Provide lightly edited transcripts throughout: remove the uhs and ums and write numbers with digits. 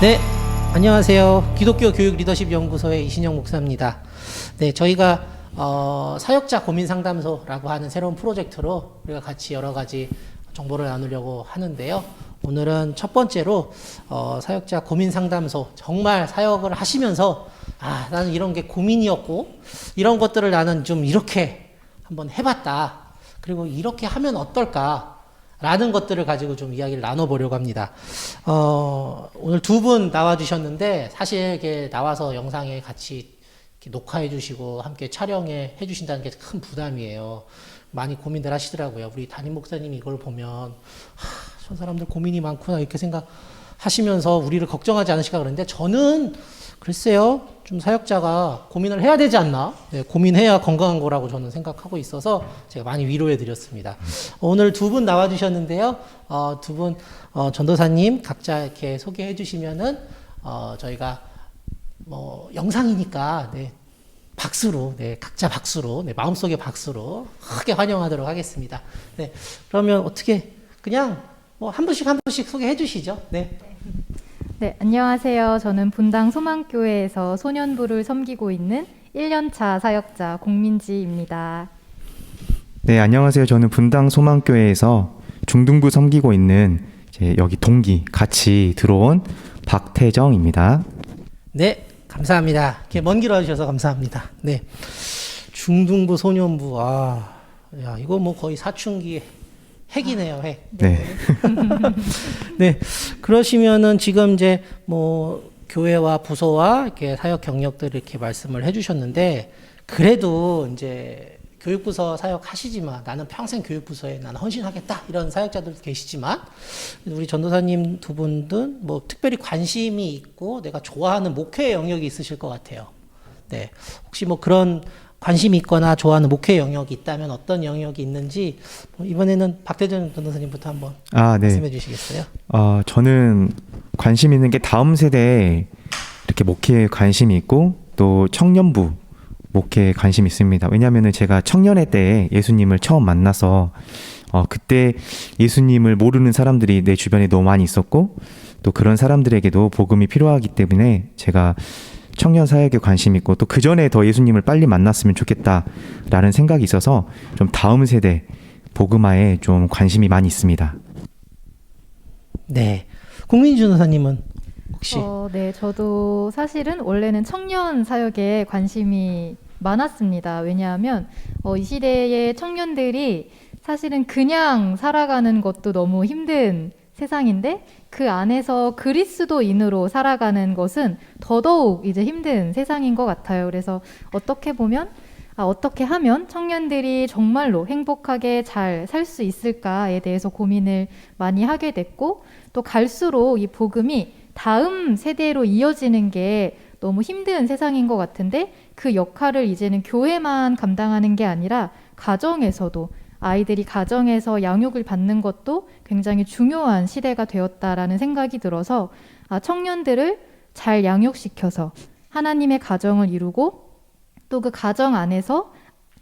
네, 안녕하세요. 기독교 교육 리더십 연구소의 이신영 목사입니다. 네, 저희가 사역자 고민 상담소라고 하는 새로운 프로젝트로 우리가 같이 여러 가지 정보를 나누려고 하는데요. 오늘은 첫 번째로 사역자 고민 상담소, 정말 사역을 하시면서 나는 이런 게 고민이었고 이런 것들을 나는 좀 이렇게 한번 해봤다. 그리고 이렇게 하면 어떨까? 라는 것들을 가지고 좀 이야기를 나눠보려고 합니다. 오늘 두 분 나와주셨는데, 사실 이게 나와서 영상에 같이 이렇게 녹화해 주시고, 함께 촬영해 주신다는 게 큰 부담이에요. 많이 고민들 하시더라고요. 우리 담임 목사님이 이걸 보면, 저 사람들 고민이 많구나, 이렇게 생각하시면서 우리를 걱정하지 않으실까 그러는데, 저는 글쎄요, 좀 사역자가 고민을 해야 되지 않나? 네, 고민해야 건강한 거라고 저는 생각하고 있어서 제가 많이 위로해 드렸습니다. 오늘 두 분 나와주셨는데요. 두 분, 전도사님 각자 이렇게 소개해 주시면은, 저희가 영상이니까, 네, 박수로, 네, 각자 박수로, 네, 마음속의 박수로 크게 환영하도록 하겠습니다. 네, 그러면 어떻게, 그냥 한 분씩 소개해 주시죠. 네. 네, 안녕하세요. 저는 분당 소망교회에서 소년부를 섬기고 있는 1년차 사역자 공민지입니다. 네, 안녕하세요. 저는 분당 소망교회에서 중등부 섬기고 있는 여기 동기 같이 들어온 박태정입니다. 네, 감사합니다. 이렇게 먼 길 와주셔서 감사합니다. 네, 중등부 소년부, 야, 이거 거의 사춘기 핵이네요, 핵. 네. 네, 그러시면은 지금 이제 교회와 부서와 이렇게 사역 경력들을 이렇게 말씀을 해주셨는데, 그래도 이제 교육부서 사역하시지만 나는 평생 교육부서에 나는 헌신하겠다 이런 사역자들도 계시지만, 우리 전도사님 두 분은 특별히 관심이 있고 내가 좋아하는 목회 영역이 있으실 것 같아요. 네, 혹시 그런 관심이 있거나 좋아하는 목회 영역이 있다면 어떤 영역이 있는지 이번에는 박태정 전도사님부터 한번 네. 말씀해 주시겠어요? 저는 관심 있는 게 다음 세대에 이렇게 목회에 관심이 있고 또 청년부 목회에 관심이 있습니다. 왜냐하면 제가 청년회 때 예수님을 처음 만나서 그때 예수님을 모르는 사람들이 내 주변에 너무 많이 있었고 또 그런 사람들에게도 복음이 필요하기 때문에 제가 청년 사역에 관심 있고 또 그 전에 더 예수님을 빨리 만났으면 좋겠다라는 생각이 있어서 좀 다음 세대 복음화에 좀 관심이 많이 있습니다. 네, 공민지 전도사님은 혹시? 네, 저도 사실은 원래는 청년 사역에 관심이 많았습니다. 왜냐하면 이 시대의 청년들이 사실은 그냥 살아가는 것도 너무 힘든 세상인데 그 안에서 그리스도인으로 살아가는 것은 더더욱 이제 힘든 세상인 것 같아요. 그래서 어떻게 보면 어떻게 하면 청년들이 정말로 행복하게 잘 살 수 있을까에 대해서 고민을 많이 하게 됐고, 또 갈수록 이 복음이 다음 세대로 이어지는 게 너무 힘든 세상인 것 같은데 그 역할을 이제는 교회만 감당하는 게 아니라 가정에서도 아이들이 가정에서 양육을 받는 것도 굉장히 중요한 시대가 되었다라는 생각이 들어서 청년들을 잘 양육시켜서 하나님의 가정을 이루고 또 그 가정 안에서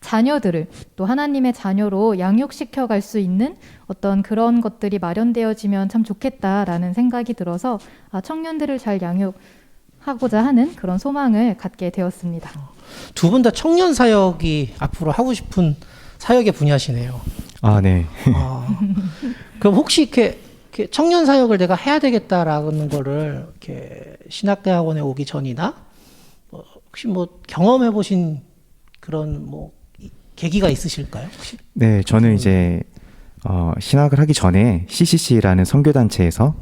자녀들을 또 하나님의 자녀로 양육시켜 갈 수 있는 어떤 그런 것들이 마련되어지면 참 좋겠다라는 생각이 들어서 청년들을 잘 양육하고자 하는 그런 소망을 갖게 되었습니다. 두 분 다 청년 사역이 앞으로 하고 싶은 사역의 분야시네요. 네. 그럼 혹시 이렇게 청년 사역을 내가 해야 되겠다라는 거를 이렇게 신학대학원에 오기 전이나 혹시 경험해 보신 그런 계기가 있으실까요? 혹시? 네, 저는 이제 신학을 하기 전에 CCC라는 선교단체에서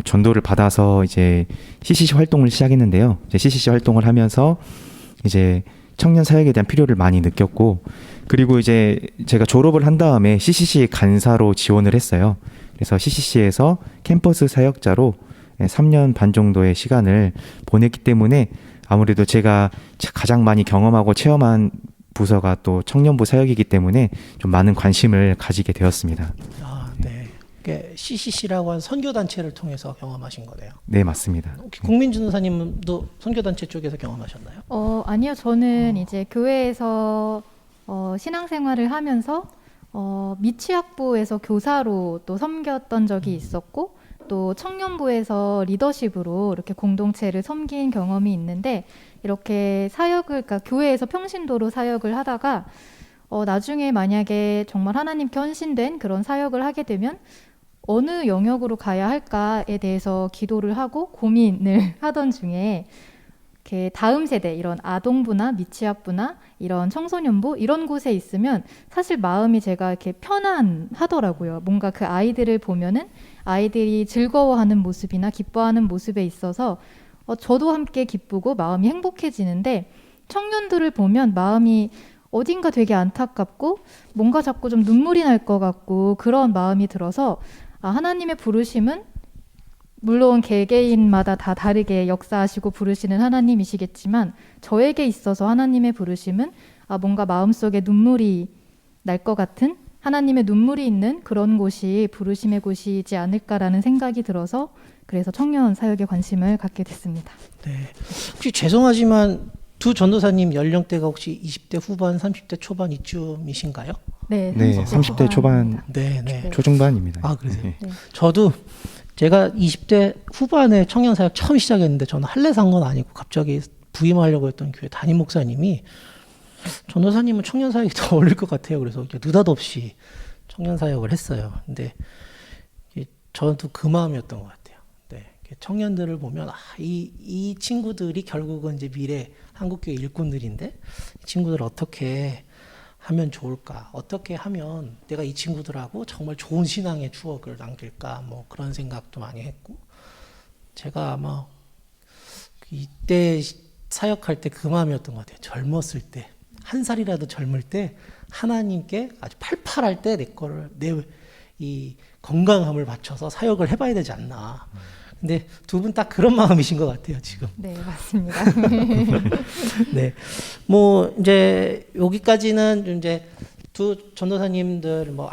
전도를 받아서 이제 CCC 활동을 시작했는데요. 이제 CCC 활동을 하면서 이제 청년 사역에 대한 필요를 많이 느꼈고, 그리고 이제 제가 졸업을 한 다음에 CCC 간사로 지원을 했어요. 그래서 CCC에서 캠퍼스 사역자로 3년 반 정도의 시간을 보냈기 때문에 아무래도 제가 가장 많이 경험하고 체험한 부서가 또 청년부 사역이기 때문에 좀 많은 관심을 가지게 되었습니다. 네. CCC라고 한 선교단체를 통해서 경험하신 거네요. 네, 맞습니다. 혹시 공민지 전도사님도 선교단체 쪽에서 경험하셨나요? 아니요. 저는 이제 교회에서 신앙생활을 하면서 미취학부에서 교사로 또 섬겼던 적이 있었고, 또 청년부에서 리더십으로 이렇게 공동체를 섬긴 경험이 있는데 이렇게 사역을 그러니까 교회에서 평신도로 사역을 하다가 나중에 만약에 정말 하나님께 헌신된 그런 사역을 하게 되면 어느 영역으로 가야 할까에 대해서 기도를 하고 고민을 하던 중에 이렇게 다음 세대 이런 아동부나 미취학부나 이런 청소년부 이런 곳에 있으면 사실 마음이 제가 이렇게 편안하더라고요. 뭔가 그 아이들을 보면은 아이들이 즐거워하는 모습이나 기뻐하는 모습에 있어서 저도 함께 기쁘고 마음이 행복해지는데 청년들을 보면 마음이 어딘가 되게 안타깝고 뭔가 자꾸 좀 눈물이 날 것 같고 그런 마음이 들어서 하나님의 부르심은 물론 개개인마다 다 다르게 역사하시고 부르시는 하나님이시겠지만 저에게 있어서 하나님의 부르심은 뭔가 마음속에 눈물이 날 것 같은 하나님의 눈물이 있는 그런 곳이 부르심의 곳이지 않을까라는 생각이 들어서 그래서 청년 사역에 관심을 갖게 됐습니다. 네. 혹시 죄송하지만 두 전도사님 연령대가 혹시 20대 후반, 30대 초반 이쯤이신가요? 네, 네, 30대 초반, 네, 네. 초중반입니다. 아, 그러세요? 네. 네. 저도 제가 20대 후반에 청년 사역 처음 시작했는데 저는 할래 산 건 아니고 갑자기 부임하려고 했던 교회 담임 목사님이 전도사님은 청년 사역이 더 어울릴 것 같아요. 그래서 느닷없이 청년 사역을 했어요. 근데 저도 그 마음이었던 것 같아요. 네, 청년들을 보면 이 친구들이 결국은 이제 미래 한국교회 일꾼들인데 이 친구들 어떻게 하면 좋을까? 어떻게 하면 내가 이 친구들하고 정말 좋은 신앙의 추억을 남길까? 뭐 그런 생각도 많이 했고 제가 아마 이때 사역할 때 그 마음이었던 것 같아요. 젊었을 때, 한 살이라도 젊을 때 하나님께 아주 팔팔할 때 내 이 건강함을 바쳐서 사역을 해봐야 되지 않나. 근데 두 분 딱 그런 마음이신 것 같아요, 지금. 네, 맞습니다. 네, 뭐 이제 여기까지는 이제 두 전도사님들 뭐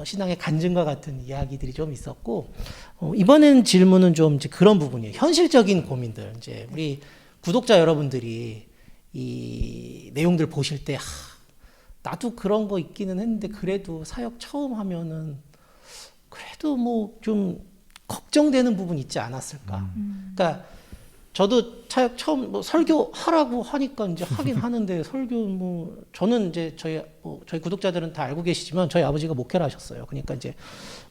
신앙의 간증과 같은 이야기들이 좀 있었고 이번엔 질문은 좀 이제 그런 부분이에요. 현실적인 고민들. 이제 우리 구독자 여러분들이 이 내용들 보실 때 나도 그런 거 있기는 했는데 그래도 사역 처음 하면은 그래도 뭐 좀 걱정되는 부분 있지 않았을까. 그러니까 저도 사역 처음 뭐 설교 하라고 하니까 이제 하긴 하는데 설교 뭐 저는 이제 저희 구독자들은 다 알고 계시지만 저희 아버지가 목회를 하셨어요. 그러니까 이제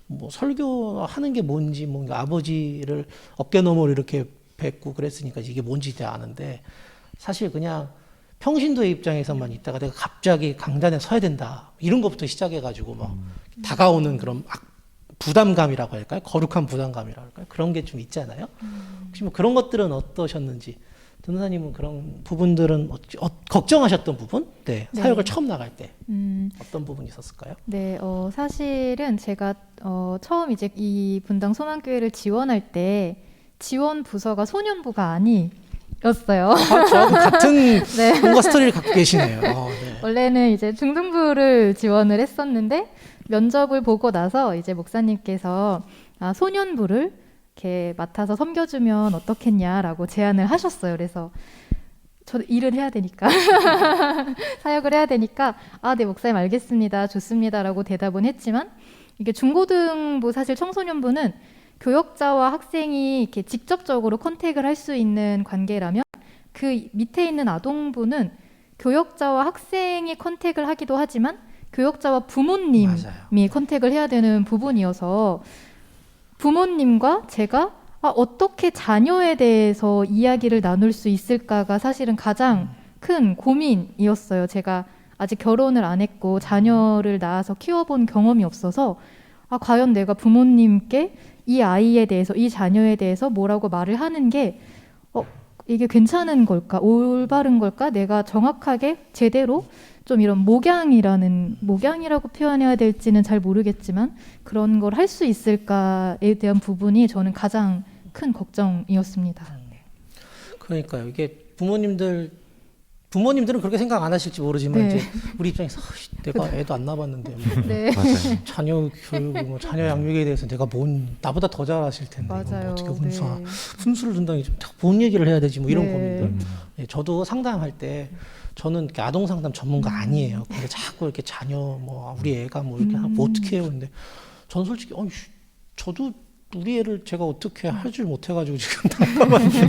뭐 설교하는 게 뭔지 뭐 아버지를 어깨너머로 이렇게 뵙고 그랬으니까 이게 뭔지 다 아는데 사실 그냥 평신도의 입장에서만 있다가 내가 갑자기 강단에 서야 된다 이런 것부터 시작해가지고 막 다가오는 그런 부담감이라고 할까요? 거룩한 부담감이라고 할까요? 그런 게 좀 있잖아요. 혹시 뭐 그런 것들은 어떠셨는지 전도사님은 그런 부분들은 걱정하셨던 부분? 네, 네. 사역을 처음 나갈 때 어떤 부분이 있었을까요? 네, 사실은 제가 처음 이제 이 분당 소망교회를 지원할 때 지원 부서가 소년부가 아니었어요. 저하고 같은 네. 뭔가 스토리를 갖고 계시네요. 네. 원래는 이제 중등부를 지원을 했었는데 면접을 보고 나서 이제 목사님께서 소년부를 이렇게 맡아서 섬겨주면 어떻겠냐라고 제안을 하셨어요. 그래서 저도 일을 해야 되니까 사역을 해야 되니까 네 목사님 알겠습니다. 좋습니다라고 대답은 했지만 이게 중고등부 사실 청소년부는 교역자와 학생이 이렇게 직접적으로 컨택을 할 수 있는 관계라면 그 밑에 있는 아동부는 교역자와 학생이 컨택을 하기도 하지만 교역자와 부모님이 맞아요. 컨택을 해야 되는 부분이어서 부모님과 제가 어떻게 자녀에 대해서 이야기를 나눌 수 있을까가 사실은 가장 큰 고민이었어요. 제가 아직 결혼을 안 했고 자녀를 낳아서 키워본 경험이 없어서 과연 내가 부모님께 이 아이에 대해서 이 자녀에 대해서 뭐라고 말을 하는 게 이게 괜찮은 걸까? 올바른 걸까? 내가 정확하게 제대로 좀 이런 목양이라고 표현해야 될지는 잘 모르겠지만 그런 걸 할 수 있을까에 대한 부분이 저는 가장 큰 걱정이었습니다. 그러니까요. 이게 부모님들은 그렇게 생각 안 하실지 모르지만 네. 이제 우리 입장에서 내가 애도 안 낳았는데 네. 맞아요. 자녀 교육, 뭐 자녀 양육에 대해서 내가 나보다 더 잘 아실 텐데 이건 뭐 맞아요. 어떻게 네. 훈수를 둔다니 뭔 얘기를 해야 되지 뭐 이런 네. 고민들. 네, 저도 상담할 때 저는 이렇게 아동 상담 전문가 아니에요. 근데 자꾸 이렇게 자녀 뭐 우리 애가 뭐 이렇게 하면 뭐 어떻게 해요? 근데 저는 솔직히 저도 우리 애를 제가 어떻게 할 줄 못해가지고 지금 답답한데.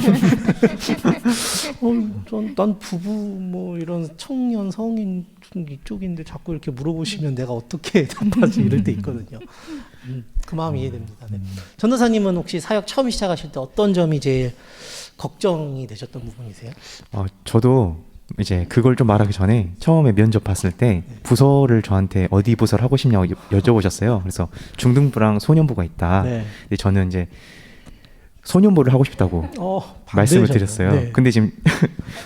난 부부 뭐 이런 청년 성인 이쪽인데 자꾸 이렇게 물어보시면 내가 어떻게 답하지 이럴 때 있거든요. 그 마음 이해됩니다. 네. 전도사님은 혹시 사역 처음 시작하실 때 어떤 점이 제일 걱정이 되셨던 부분이세요? 저도 이제 그걸 좀 말하기 전에 처음에 면접 봤을 때 부서를 저한테 어디 부서를 하고 싶냐고 여쭤보셨어요. 그래서 중등부랑 소년부가 있다. 네. 근데 저는 이제 소년부를 하고 싶다고 말씀을 드렸어요. 네. 근데 지금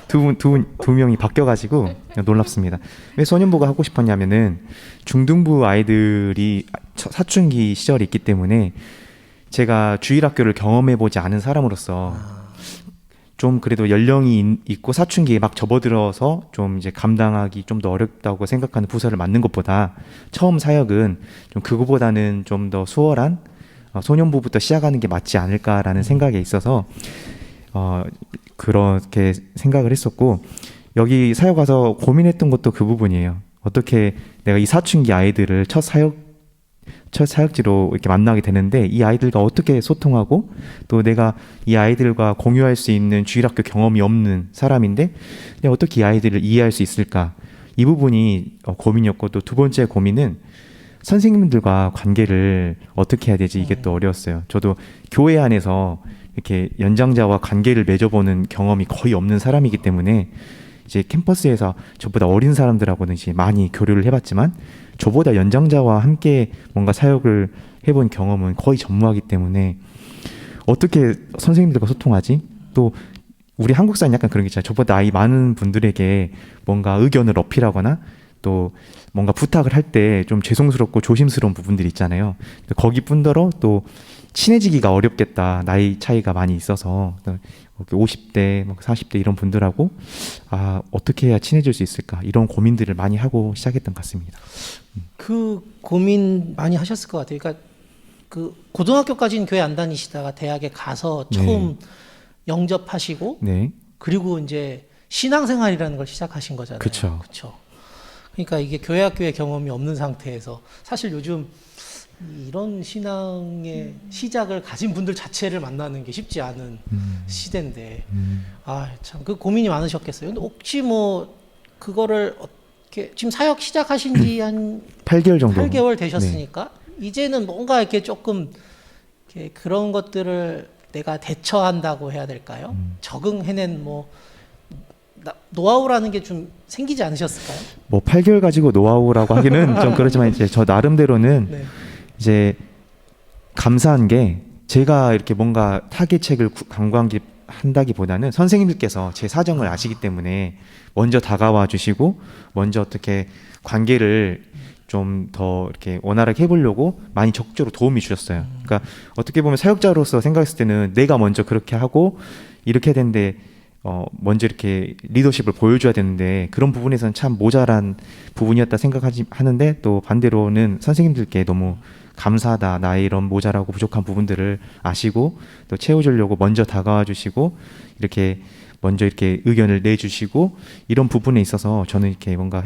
두 명이 바뀌어가지고 놀랍습니다. 왜 소년부가 하고 싶었냐면은 중등부 아이들이 사춘기 시절이 있기 때문에 제가 주일학교를 경험해보지 않은 사람으로서 좀 그래도 연령이 있고 사춘기에 막 접어들어서 좀 이제 감당하기 좀 더 어렵다고 생각하는 부서를 맡는 것보다 처음 사역은 좀 그거보다는 좀 더 수월한 소년부부터 시작하는 게 맞지 않을까라는 생각에 있어서 그렇게 생각을 했었고, 여기 사역 와서 고민했던 것도 그 부분이에요. 어떻게 내가 이 사춘기 아이들을 첫 사역지로 이렇게 만나게 되는데 이 아이들과 어떻게 소통하고 또 내가 이 아이들과 공유할 수 있는 주일학교 경험이 없는 사람인데 내가 어떻게 이 아이들을 이해할 수 있을까, 이 부분이 고민이었고, 또 두 번째 고민은 선생님들과 관계를 어떻게 해야 되지, 이게 또 어려웠어요. 저도 교회 안에서 이렇게 연장자와 관계를 맺어보는 경험이 거의 없는 사람이기 때문에 이제 캠퍼스에서 저보다 어린 사람들하고는 이제 많이 교류를 해봤지만 저보다 연장자와 함께 뭔가 사역을 해본 경험은 거의 전무하기 때문에 어떻게 선생님들과 소통하지? 또 우리 한국 사회는 약간 그런 게 있잖아요. 저보다 나이 많은 분들에게 뭔가 의견을 어필하거나 또 뭔가 부탁을 할 때 좀 죄송스럽고 조심스러운 부분들이 있잖아요. 거기 뿐더러 또 친해지기가 어렵겠다. 나이 차이가 많이 있어서 50대, 40대 이런 분들하고 어떻게 해야 친해질 수 있을까, 이런 고민들을 많이 하고 시작했던 것 같습니다. 그 고민 많이 하셨을 것 같아요. 그러니까 그 고등학교까지는 교회 안 다니시다가 대학에 가서 처음 영접하시고 네. 그리고 이제 신앙생활이라는 걸 시작하신 거잖아요. 그쵸. 그렇죠. 그러니까 이게 교회 학교의 경험이 없는 상태에서 사실 요즘 이런 신앙의 시작을 가진 분들 자체를 만나는 게 쉽지 않은 시대인데 참 그 고민이 많으셨겠어요. 근데 혹시 뭐 그거를 어떻게 지금 사역 시작하신 지 한 8개월 정도. 8개월 되셨으니까 이제는 뭔가 이렇게 조금 이렇게 그런 것들을 내가 대처한다고 해야 될까요? 적응해낸 뭐 노하우라는 게 좀 생기지 않으셨을까요? 뭐 8개월 가지고 노하우라고 하기는 좀 그렇지만 이제 저 나름대로는 네. 이제 감사한 게 제가 이렇게 뭔가 타개책을 한다기보다는 선생님들께서 제 사정을 아시기 때문에 먼저 다가와 주시고 먼저 어떻게 관계를 좀 더 이렇게 원활하게 해보려고 많이 적극적으로 도움이 주셨어요. 그러니까 어떻게 보면 사역자로서 생각했을 때는 내가 먼저 그렇게 하고 이렇게 해야 되는데 먼저 이렇게 리더십을 보여줘야 되는데 그런 부분에서는 참 모자란 부분이었다 생각하는데, 또 반대로는 선생님들께 너무 감사하다, 나의 이런 모자라고 부족한 부분들을 아시고 또 채워주려고 먼저 다가와 주시고 이렇게 먼저 이렇게 의견을 내주시고, 이런 부분에 있어서 저는 이렇게 뭔가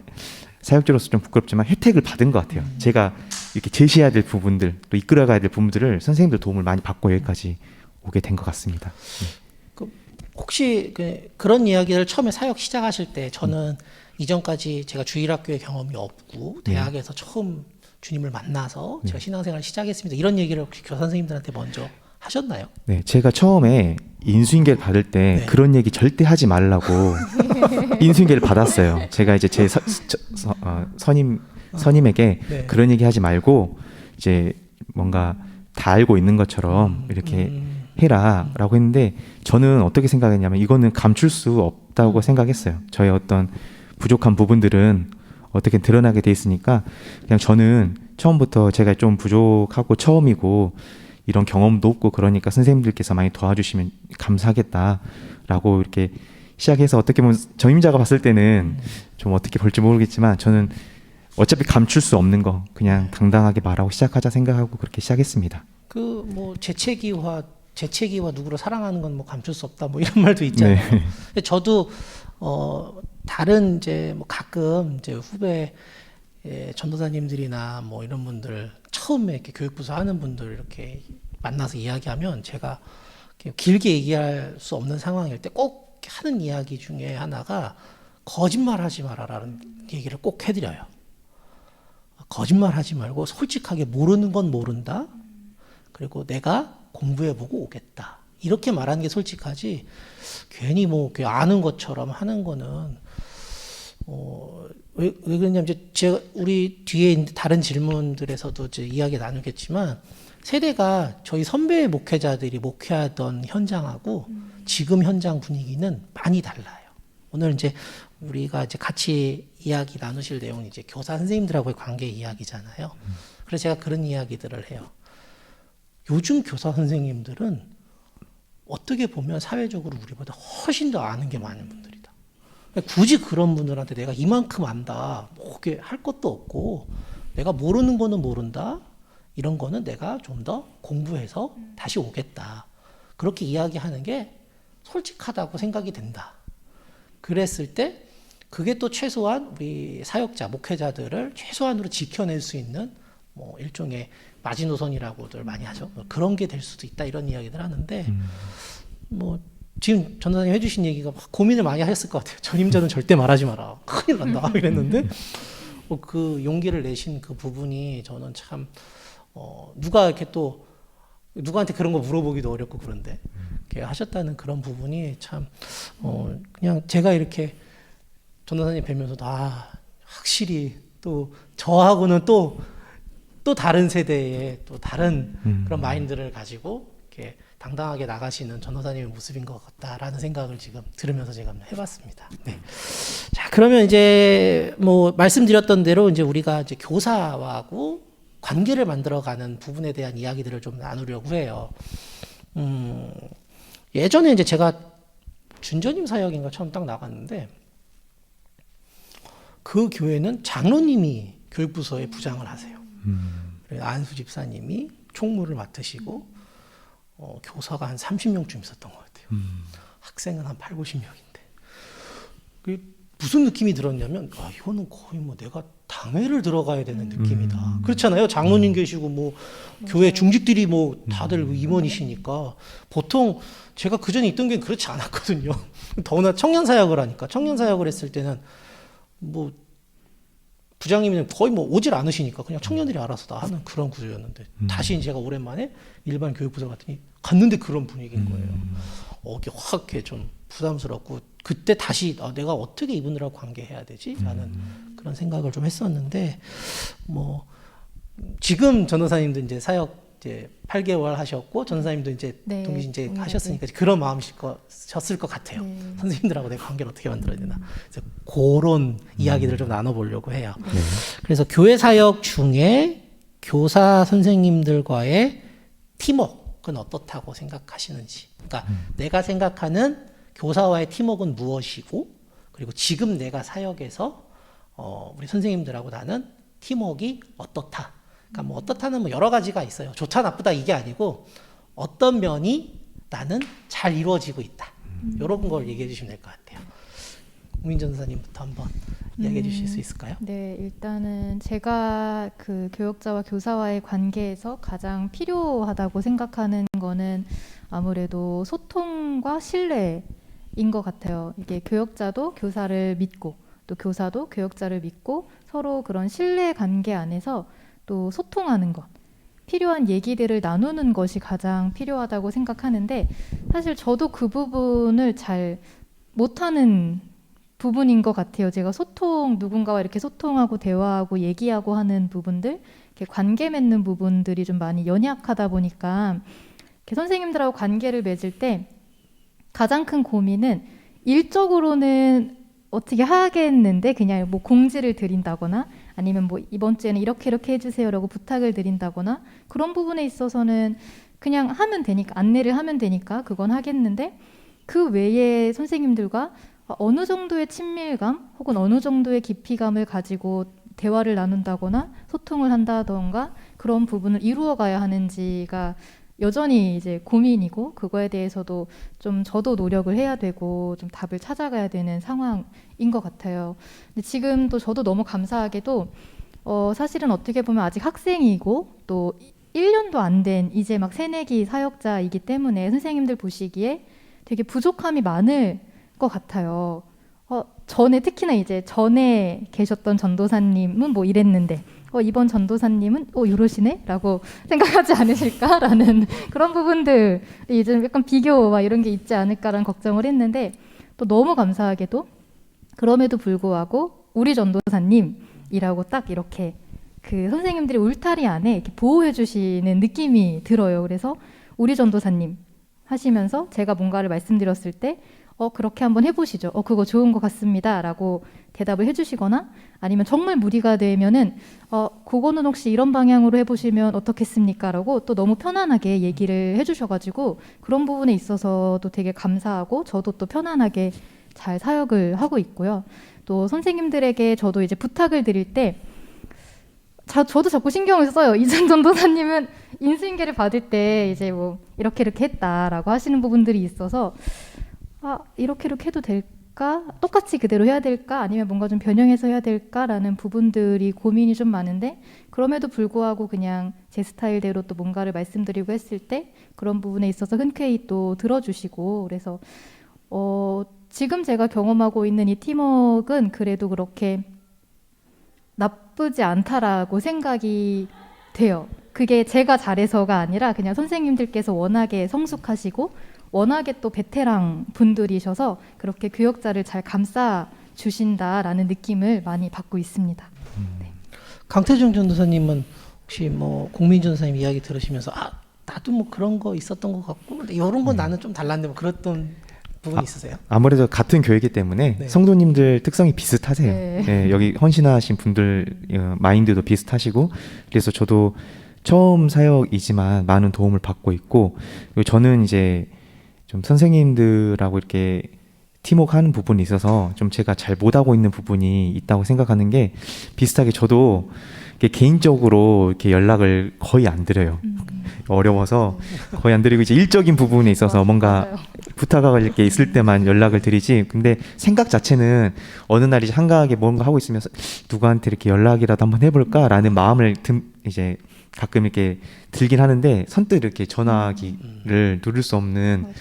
사역자로서 좀 부끄럽지만 혜택을 받은 것 같아요. 제가 이렇게 제시해야 될 부분들, 또 이끌어가야 될 부분들을 선생님들 도움을 많이 받고 여기까지 오게 된 것 같습니다. 혹시 그런 이야기를 처음에 사역 시작하실 때 저는 이전까지 제가 주일학교의 경험이 없고 대학에서 처음 주님을 만나서 제가 신앙생활을 시작했습니다, 이런 얘기를 혹시 교사 선생님들한테 먼저 하셨나요? 네, 제가 처음에 인수인계를 받을 때 그런 얘기 절대 하지 말라고 인수인계를 받았어요. 제가 이제 제 선임에게 그런 얘기 하지 말고 이제 뭔가 다 알고 있는 것처럼 이렇게 해라라고 했는데, 저는 어떻게 생각했냐면 이거는 감출 수 없다고 생각했어요. 저의 어떤 부족한 부분들은 어떻게 드러나게 돼 있으니까 그냥 저는 처음부터 제가 좀 부족하고 처음이고 이런 경험도 없고 그러니까 선생님들께서 많이 도와주시면 감사하겠다라고 이렇게 시작해서, 어떻게 보면 전임자가 봤을 때는 좀 어떻게 볼지 모르겠지만 저는 어차피 감출 수 없는 거 그냥 당당하게 말하고 시작하자 생각하고 그렇게 시작했습니다. 그 뭐 재채기와 누구를 사랑하는 건 뭐 감출 수 없다 뭐 이런 말도 있잖아요. 네. 근데 저도 다른 이제 뭐 가끔 이제 후배 전도사님들이나 뭐 이런 분들 처음에 이렇게 교육부서 하는 분들 이렇게 만나서 이야기하면 제가 이렇게 길게 얘기할 수 없는 상황일 때 꼭 하는 이야기 중에 하나가 거짓말하지 마라라는 얘기를 꼭 해드려요. 거짓말하지 말고 솔직하게 모르는 건 모른다. 그리고 내가 공부해보고 오겠다. 이렇게 말하는 게 솔직하지. 괜히 뭐 아는 것처럼 하는 거는 왜 그러냐면 이제 제가 우리 뒤에 있는 다른 질문들에서도 이제 이야기 나누겠지만 세대가 저희 선배 목회자들이 목회하던 현장하고 지금 현장 분위기는 많이 달라요. 오늘 이제 우리가 이제 같이 이야기 나누실 내용이 이제 교사 선생님들하고의 관계 이야기잖아요. 그래서 제가 그런 이야기들을 해요. 요즘 교사 선생님들은 어떻게 보면 사회적으로 우리보다 훨씬 더 아는 게 많은 분들이다. 굳이 그런 분들한테 내가 이만큼 안다, 뭐 할 것도 없고 내가 모르는 거는 모른다. 이런 거는 내가 좀 더 공부해서 다시 오겠다. 그렇게 이야기하는 게 솔직하다고 생각이 된다. 그랬을 때 그게 또 최소한 우리 사역자, 목회자들을 최소한으로 지켜낼 수 있는 뭐 일종의 마지노선이라고들 많이 하죠. 그런 게 될 수도 있다 이런 이야기들 하는데 뭐 지금 전도사님 해주신 얘기가 막 고민을 많이 하셨을 것 같아요. 전임자는 절대 말하지 마라. 큰일 난다. 이랬는데 그 용기를 내신 그 부분이 저는 참 누가 이렇게 또 누구한테 그런 거 물어보기도 어렵고 그런데 이렇게 하셨다는 그런 부분이 참 그냥 제가 이렇게 전도사님 뵈면서도 확실히 또 저하고는 또 다른 세대의 또 다른 그런 마인드를 가지고 이렇게 당당하게 나가시는 전도사님의 모습인 것 같다라는 생각을 지금 들으면서 제가 해봤습니다. 네. 자, 그러면 이제 뭐 말씀드렸던 대로 이제 우리가 이제 교사하고 관계를 만들어가는 부분에 대한 이야기들을 좀 나누려고 해요. 예전에 이제 제가 준전임 사역인가 처음 딱 나갔는데 그 교회는 장로님이 교육부서의 부장을 하세요. 안수 집사님이 총무를 맡으시고 교사가 한 30명쯤 있었던 것 같아요. 학생은 한 8, 90명인데 무슨 느낌이 들었냐면 이거는 거의 뭐 내가 당회를 들어가야 되는 느낌이다. 그렇잖아요. 장로님 계시고 뭐 교회 중직들이 뭐 다들 임원이시니까 보통 제가 그전에 있던 게 그렇지 않았거든요. 더구나 청년 사역을 하니까 청년 사역을 했을 때는 뭐 부장님은 거의 뭐 오질 않으시니까 그냥 청년들이 알아서 다 하는 그런 구조였는데 다시 제가 오랜만에 일반 교육부서 갔는데 그런 분위기인 거예요. 이게 확 이렇게 좀 부담스럽고 그때 다시 내가 어떻게 이분들하고 관계해야 되지? 라는 그런 생각을 좀 했었는데 뭐 지금 전도사님도 이제 사역 이제 8개월 하셨고 전도사님도 이제 네, 동기신 이제 동일하게. 하셨으니까 그런 마음이셨을 것 같아요. 네. 선생님들하고 내 관계를 어떻게 만들어야 되나. 그래서 그런 이야기들을 좀 나눠보려고 해요. 그래서 교회 사역 중에 교사 선생님들과의 팀워크는 어떻다고 생각하시는지. 그러니까 내가 생각하는 교사와의 팀워크는 무엇이고, 그리고 지금 내가 사역에서 우리 선생님들하고 나는 팀워크가 어떻다. 그러니까 뭐 어떻다는 뭐 여러 가지가 있어요. 좋다 나쁘다 이게 아니고 어떤 면이 나는 잘 이루어지고 있다. 이런 걸 얘기해 주시면 될 것 같아요. 우민 전사님부터 한번 이야기해 주실 수 있을까요? 네, 일단은 제가 그 교역자와 교사와의 관계에서 가장 필요하다고 생각하는 거는 아무래도 소통과 신뢰인 것 같아요. 이게 교역자도 교사를 믿고 또 교사도 교역자를 믿고 서로 그런 신뢰 관계 안에서 또 소통하는 것, 필요한 얘기들을 나누는 것이 가장 필요하다고 생각하는데 사실 저도 그 부분을 잘 못하는 부분인 것 같아요. 제가 누군가와 이렇게 소통하고 대화하고 얘기하고 하는 부분들, 이렇게 관계 맺는 부분들이 좀 많이 연약하다 보니까 이렇게 선생님들하고 관계를 맺을 때 가장 큰 고민은 일적으로는 어떻게 하겠는데 그냥 뭐 공지를 드린다거나 아니면 뭐 이번 주에는 이렇게 해주세요라고 부탁을 드린다거나 그런 부분에 있어서는 그냥 하면 되니까 안내를 하면 되니까 그건 하겠는데 그 외에 선생님들과 어느 정도의 친밀감 혹은 어느 정도의 깊이감을 가지고 대화를 나눈다거나 소통을 한다던가 그런 부분을 이루어가야 하는지가 여전히 이제 고민이고 그거에 대해서도 좀 저도 노력을 해야 되고 좀 답을 찾아가야 되는 상황인 것 같아요. 근데 지금도 저도 너무 감사하게도 사실은 어떻게 보면 아직 학생이고 또 1년도 안 된 이제 막 새내기 사역자이기 때문에 선생님들 보시기에 되게 부족함이 많을 것 같아요. 전에 특히나 이제 전에 계셨던 전도사님은 뭐 이랬는데 이번 전도사님은 이러시네? 라고 생각하지 않으실까라는 그런 부분들이 좀 약간 비교 막 이런 게 있지 않을까라는 걱정을 했는데 또 너무 감사하게도 그럼에도 불구하고 우리 전도사님이라고 딱 이렇게 그 선생님들이 울타리 안에 이렇게 보호해 주시는 느낌이 들어요. 그래서 우리 전도사님 하시면서 제가 뭔가를 말씀드렸을 때 그렇게 한번 해보시죠. 그거 좋은 것 같습니다. 라고 대답을 해주시거나 아니면 정말 무리가 되면은 그거는 혹시 이런 방향으로 해보시면 어떻겠습니까? 라고 또 너무 편안하게 얘기를 해주셔가지고 그런 부분에 있어서도 되게 감사하고 저도 또 편안하게 잘 사역을 하고 있고요. 또 선생님들에게 저도 이제 부탁을 드릴 때 저도 자꾸 신경을 써요. 이전 전도사님은 인수인계를 받을 때 이제 뭐 이렇게 했다라고 하시는 부분들이 있어서 이렇게 해도 될까? 똑같이 그대로 해야 될까? 아니면 뭔가 좀 변형해서 해야 될까라는 부분들이 고민이 좀 많은데 그럼에도 불구하고 그냥 제 스타일대로 또 뭔가를 말씀드리고 했을 때 그런 부분에 있어서 흔쾌히 또 들어주시고 그래서 지금 제가 경험하고 있는 이 팀워크는 그래도 그렇게 나쁘지 않다라고 생각이 돼요. 그게 제가 잘해서가 아니라 그냥 선생님들께서 워낙에 성숙하시고 워낙에 또 베테랑 분들이셔서 그렇게 교역자를 잘 감싸 주신다라는 느낌을 많이 받고 있습니다. 네. 강태중 전도사님은 혹시 뭐 공민 전도사님 이야기 들으시면서 나도 뭐 그런 거 있었던 것 같고 근데 이런 건 나는 좀 달랐는데 뭐 그랬던 부분이 있으세요? 아무래도 같은 교회이기 때문에 네. 성도님들 특성이 비슷하세요. 네. 네, 여기 헌신하신 분들 마인드도 비슷하시고 그래서 저도 처음 사역이지만 많은 도움을 받고 있고 그리고 저는 이제 좀 선생님들하고 이렇게 팀워크하는 부분이 있어서 좀 제가 잘 못하고 있는 부분이 있다고 생각하는 게 비슷하게 저도 이렇게 개인적으로 이렇게 연락을 거의 안 드려요. 어려워서 거의 안 드리고 이제 일적인 부분에 있어서 뭔가 맞아요. 부탁을 이렇게 있을 때만 연락을 드리지. 근데 생각 자체는 어느 날 이제 한가하게 뭔가 하고 있으면 누구한테 이렇게 연락이라도 한번 해볼까라는 마음을 이제 가끔 이렇게 들긴 하는데 선뜻 이렇게 전화기를 누를 수 없는 맞아요.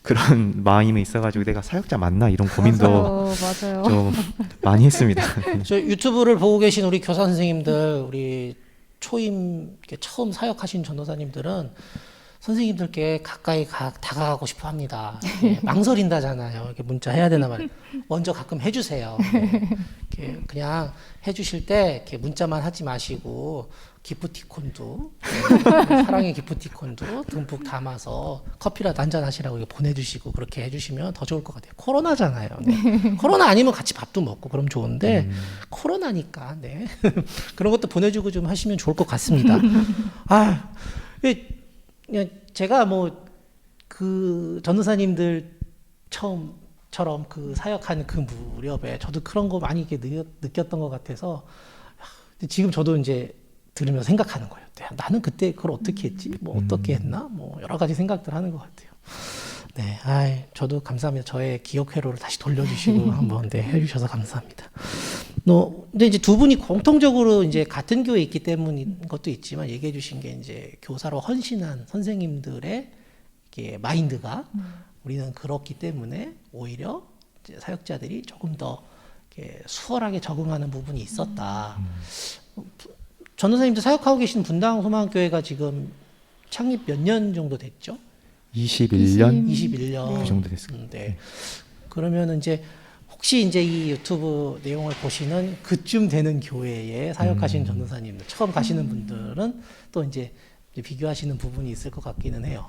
그런 마음이 있어가지고 내가 사역자 맞나 이런 고민도 맞아요. 좀 많이 했습니다. 저 유튜브를 보고 계신 우리 교사 선생님들, 우리 초임 이렇게 처음 사역하신 전도사님들은 선생님들께 가까이 다가가고 싶어 합니다. 망설인다잖아요. 이렇게 문자 해야 되나 말이에요. 먼저 가끔 해주세요. 이렇게 그냥 해주실 때 이렇게 문자만 하지 마시고 기프티콘도 사랑의 기프티콘도 듬뿍 담아서 커피라도 한잔 하시라고 보내주시고 그렇게 해주시면 더 좋을 것 같아요. 코로나잖아요. 네. 코로나 아니면 같이 밥도 먹고 그럼 좋은데 코로나니까 네. 그런 것도 보내주고 좀 하시면 좋을 것 같습니다. 제가 뭐 그 전도사님들 처음처럼 그 사역하는 그 무렵에 저도 그런 거 많이 이렇게 느꼈던 것 같아서 지금 저도 이제 들으면서 생각하는 거예요. 나는 그때 그걸 어떻게 했지? 뭐 어떻게 했나? 뭐 여러 가지 생각들 하는 것 같아요. 네, 저도 감사합니다. 저의 기억 회로를 다시 돌려주시고 한번 해주셔서 감사합니다. 근데 이제 두 분이 공통적으로 이제 같은 교회에 있기 때문인 것도 있지만 얘기해주신 게 이제 교사로 헌신한 선생님들의 이게 마인드가 우리는 그렇기 때문에 오히려 이제 사역자들이 조금 더 이렇게 수월하게 적응하는 부분이 있었다. 전도사님도 사역하고 계신 분당 소망교회가 지금 창립 몇 년 정도 됐죠? 21년 21년 그 정도 됐습니다. 네. 그러면 이제 혹시 이제 이 유튜브 내용을 보시는 그쯤 되는 교회에 사역하신 전도사님들 처음 가시는 분들은 또 이제 비교하시는 부분이 있을 것 같기는 해요.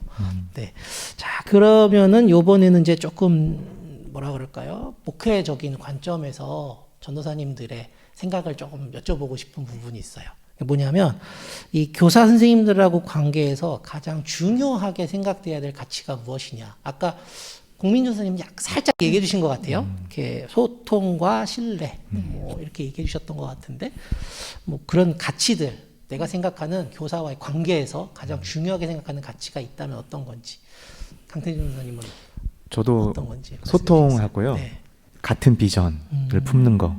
네. 자, 그러면은 요번에는 이제 조금 뭐라 그럴까요? 목회적인 관점에서 전도사님들의 생각을 조금 여쭤보고 싶은 부분이 있어요. 뭐냐면 이 교사 선생님들하고 관계에서 가장 중요하게 생각돼야 될 가치가 무엇이냐. 아까 공민 전사님 살짝 얘기해 주신 것 같아요. 이렇게 소통과 신뢰 뭐 이렇게 얘기해 주셨던 것 같은데 뭐 그런 가치들 내가 생각하는 교사와의 관계에서 가장 중요하게 생각하는 가치가 있다면 어떤 건지 강태준 전사님은 저도 어떤 건지 소통하고요. 네. 같은 비전을 품는 거.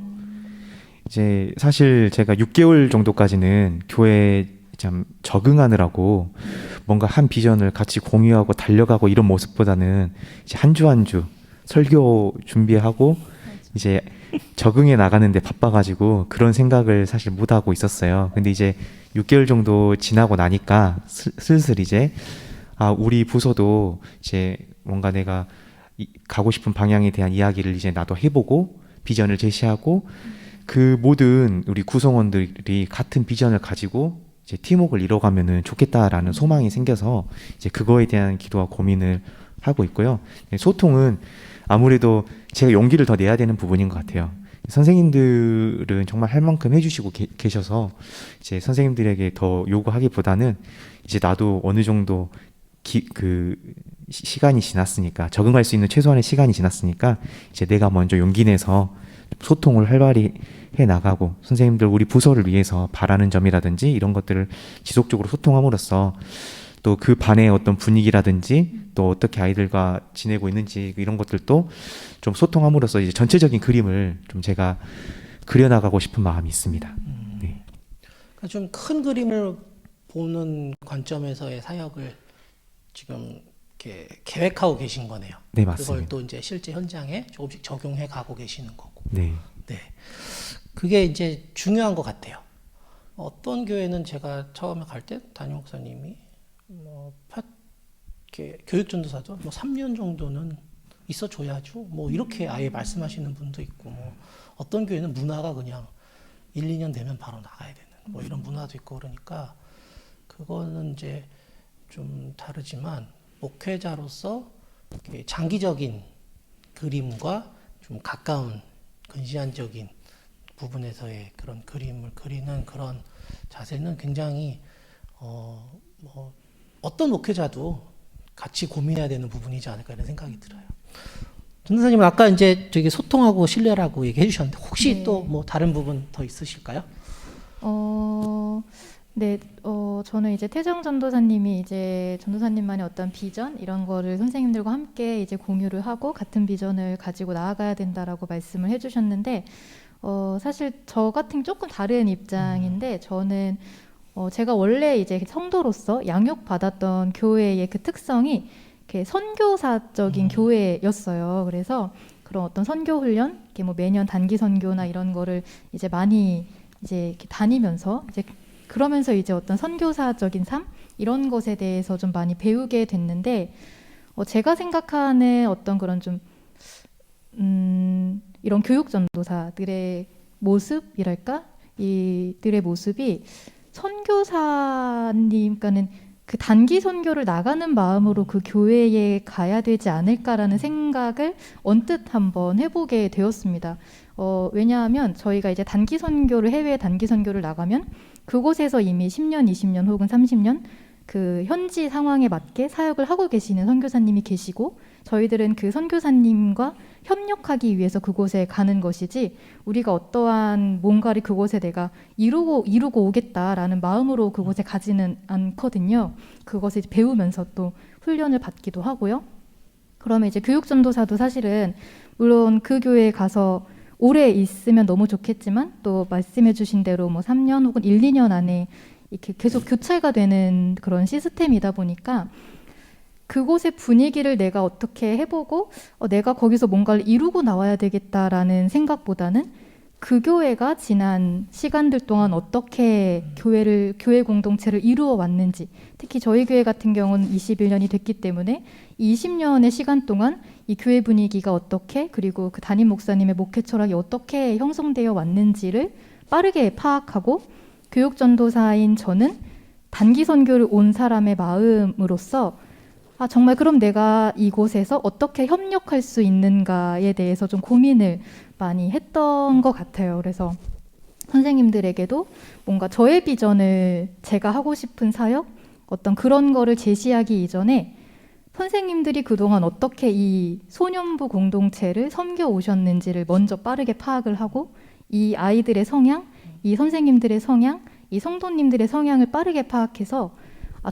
이제 사실 제가 6개월 정도까지는 교회 참 적응하느라고 뭔가 한 비전을 같이 공유하고 달려가고 이런 모습보다는 이제 한 주 한 주 설교 준비하고 이제 적응해 나가는데 바빠가지고 그런 생각을 사실 못 하고 있었어요. 근데 이제 6개월 정도 지나고 나니까 슬슬 이제 우리 부서도 이제 뭔가 내가 가고 싶은 방향에 대한 이야기를 이제 나도 해보고 비전을 제시하고 그 모든 우리 구성원들이 같은 비전을 가지고 이제 팀워크를 이뤄가면은 좋겠다라는 소망이 생겨서 이제 그거에 대한 기도와 고민을 하고 있고요. 소통은 아무래도 제가 용기를 더 내야 되는 부분인 것 같아요. 선생님들은 정말 할 만큼 해주시고 계셔서 이제 선생님들에게 더 요구하기보다는 이제 나도 어느 정도 시간이 지났으니까 적응할 수 있는 최소한의 시간이 지났으니까 이제 내가 먼저 용기 내서 소통을 활발히 해 나가고 선생님들 우리 부서를 위해서 바라는 점이라든지 이런 것들을 지속적으로 소통함으로써 또 그 반의 어떤 분위기라든지 또 어떻게 아이들과 지내고 있는지 이런 것들도 좀 소통함으로써 이제 전체적인 그림을 좀 제가 그려나가고 싶은 마음이 있습니다. 네. 그러니까 좀 큰 그림을 보는 관점에서의 사역을 지금 이렇게 계획하고 계신 거네요. 네, 맞습니다. 그걸 또 이제 실제 현장에 조금씩 적용해 가고 계시는 거고. 네. 네. 그게 이제 중요한 것 같아요. 어떤 교회는 제가 처음에 갈 때 담임 목사님이 이렇게 교육전도사도 3년 정도는 있어줘야죠. 이렇게 아예 말씀하시는 분도 있고, 어떤 교회는 문화가 그냥 1, 2년 되면 바로 나가야 되는 이런 문화도 있고 그러니까 그거는 이제 좀 다르지만 목회자로서 이렇게 장기적인 그림과 좀 가까운 근시안적인 부분에서의 그런 그림을 그리는 그런 자세는 굉장히 어떤 목회자도 같이 고민해야 되는 부분이지 않을까 이런 생각이 들어요. 전도사님은 아까 이제 저기 소통하고 신뢰라고 얘기해 주셨는데 혹시 네. 또 다른 부분 더 있으실까요? 네, 저는 이제 태정 전도사님이 이제 전도사님만의 어떤 비전 이런 거를 선생님들과 함께 이제 공유를 하고 같은 비전을 가지고 나아가야 된다라고 말씀을 해주셨는데, 사실 저 같은 조금 다른 입장인데 저는 제가 원래 이제 성도로서 양육받았던 교회의 그 특성이 이렇게 선교사적인 교회였어요. 그래서 그런 어떤 선교 훈련, 이렇게 매년 단기 선교나 이런 거를 이제 많이 이제 이렇게 다니면서 이제 그러면서 이제 어떤 선교사적인 삶 이런 것에 대해서 좀 많이 배우게 됐는데, 제가 생각하는 어떤 그런 좀 이런 교육 전도사들의 모습이랄까, 이들의 모습이 선교사님, 그러니까는 그 단기 선교를 나가는 마음으로 그 교회에 가야 되지 않을까라는 생각을 언뜻 한번 해보게 되었습니다. 왜냐하면 저희가 이제 단기 선교를, 해외 단기 선교를 나가면 그곳에서 이미 10년, 20년 혹은 30년 그 현지 상황에 맞게 사역을 하고 계시는 선교사님이 계시고, 저희들은 그 선교사님과 협력하기 위해서 그곳에 가는 것이지 우리가 어떠한 뭔가를 그곳에 내가 이루고 오겠다라는 마음으로 그곳에 가지는 않거든요. 그것을 배우면서 또 훈련을 받기도 하고요. 그러면 이제 교육전도사도 사실은 물론 그 교회에 가서 오래 있으면 너무 좋겠지만 또 말씀해 주신 대로 3년 혹은 1, 2년 안에 이렇게 계속 교체가 되는 그런 시스템이다 보니까 그곳의 분위기를 내가 어떻게 해보고 내가 거기서 뭔가를 이루고 나와야 되겠다라는 생각보다는 그 교회가 지난 시간들 동안 어떻게 교회 공동체를 이루어 왔는지, 특히 저희 교회 같은 경우는 21년이 됐기 때문에 20년의 시간 동안 이 교회 분위기가 어떻게, 그리고 그 담임 목사님의 목회 철학이 어떻게 형성되어 왔는지를 빠르게 파악하고, 교육 전도사인 저는 단기 선교를 온 사람의 마음으로서 정말 그럼 내가 이곳에서 어떻게 협력할 수 있는가에 대해서 좀 고민을 많이 했던 것 같아요. 그래서 선생님들에게도 뭔가 저의 비전을, 제가 하고 싶은 사역, 어떤 그런 거를 제시하기 이전에 선생님들이 그동안 어떻게 이 소년부 공동체를 섬겨 오셨는지를 먼저 빠르게 파악을 하고, 이 아이들의 성향, 이 선생님들의 성향, 이 성도님들의 성향을 빠르게 파악해서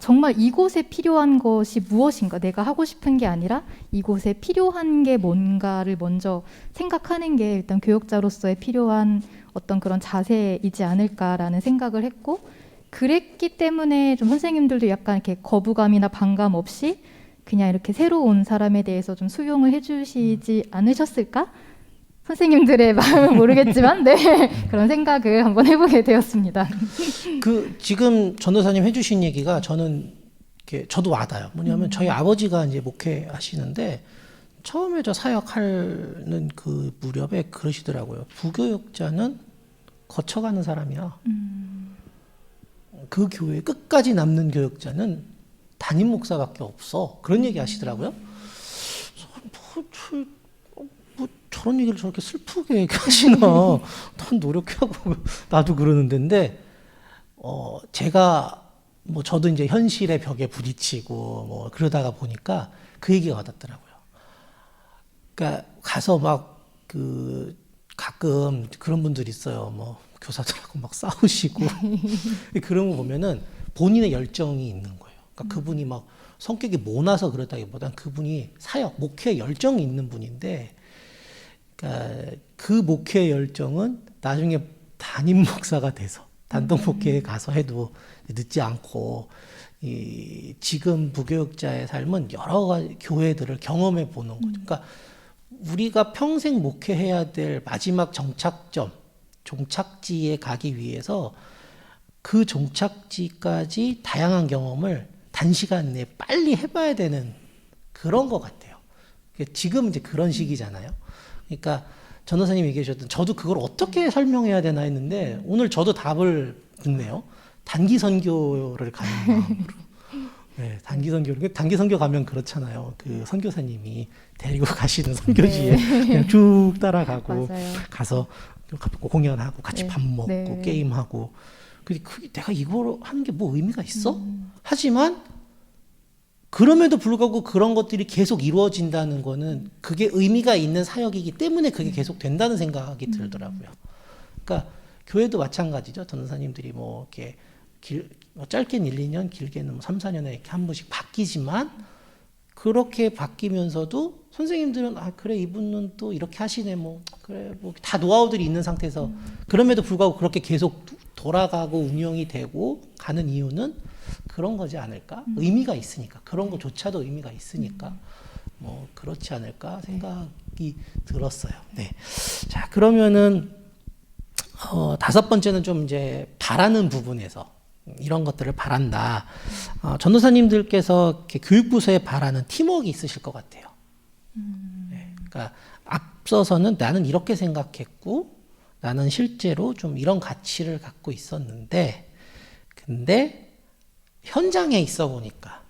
정말 이곳에 필요한 것이 무엇인가, 내가 하고 싶은 게 아니라 이곳에 필요한 게 뭔가를 먼저 생각하는 게 일단 교육자로서의 필요한 어떤 그런 자세이지 않을까라는 생각을 했고, 그랬기 때문에 좀 선생님들도 약간 이렇게 거부감이나 반감 없이 그냥 이렇게 새로 온 사람에 대해서 좀 수용을 해주시지 않으셨을까? 선생님들의 마음은 모르겠지만, 네, 그런 생각을 한번 해보게 되었습니다. 그 지금 전도사님 해주신 얘기가 저는 저도 와닿아요. 뭐냐면 저희 아버지가 이제 목회하시는데 처음에 저 사역하는 그 무렵에 그러시더라고요. 부교육자는 거쳐가는 사람이야. 그 교회 끝까지 남는 교육자는 담임 목사밖에 없어. 그런 얘기 하시더라고요. 뭐 저런 얘기를 저렇게 슬프게 얘기하시나. 난 노력하고 나도 그러는 데인데 제가 뭐 저도 이제 현실의 벽에 부딪히고 뭐 그러다가 보니까 그 얘기가 와닿더라고요. 그러니까 가서 막 가끔 그런 분들 있어요. 뭐 교사들하고 막 싸우시고 그런 거 보면은 본인의 열정이 있는 거예요. 그러니까 그분이 막 성격이 모나서 그렇다기보단 그분이 목회 열정이 있는 분인데, 그러니까 그 목회 열정은 나중에 담임 목사가 돼서 단독 목회에 가서 해도 늦지 않고, 지금 부교육자의 삶은 여러 가지 교회들을 경험해 보는 거죠. 그러니까 우리가 평생 목회해야 될 마지막 종착지에 가기 위해서 그 종착지까지 다양한 경험을 단시간 내에 빨리 해봐야 되는 그런 것 같아요. 지금 이제 그런 시기잖아요. 그러니까 전도사님이 얘기하셨던, 저도 그걸 어떻게 설명해야 되나 했는데 오늘 저도 답을 듣네요. 단기 선교를 가는 마음으로. 네, 단기 선교 가면 그렇잖아요. 그 선교사님이 데리고 가시는 선교지에 그냥 쭉 따라가고 맞아요. 가서 공연하고 같이 네. 밥 먹고 네. 게임하고. 근데 내가 이걸 하는 게 뭐 의미가 있어? 하지만 그럼에도 불구하고 그런 것들이 계속 이루어진다는 거는 그게 의미가 있는 사역이기 때문에 그게 계속 된다는 생각이 들더라고요. 그러니까 교회도 마찬가지죠. 전도사님들이 뭐 이렇게 짧게는 1, 2년, 길게는 뭐 3, 4년에 이렇게 한 번씩 바뀌지만, 그렇게 바뀌면서도 선생님들은 그래 이분은 또 이렇게 하시네, 뭐 그래 뭐 다 노하우들이 있는 상태에서 그럼에도 불구하고 그렇게 계속 돌아가고 운영이 되고 가는 이유는 그런 거지 않을까? 의미가 있으니까, 그런 거조차도 의미가 있으니까 뭐 그렇지 않을까 생각이 들었어요. 네. 자, 그러면은 다섯 번째는 좀 이제 바라는 부분에서 이런 것들을 바란다. 전도사님들께서 이렇게 교육부서에 바라는 팀워크 있으실 것 같아요. 네. 그러니까 앞서서는 나는 이렇게 생각했고 나는 실제로 좀 이런 가치를 갖고 있었는데, 근데 현장에 있어 보니까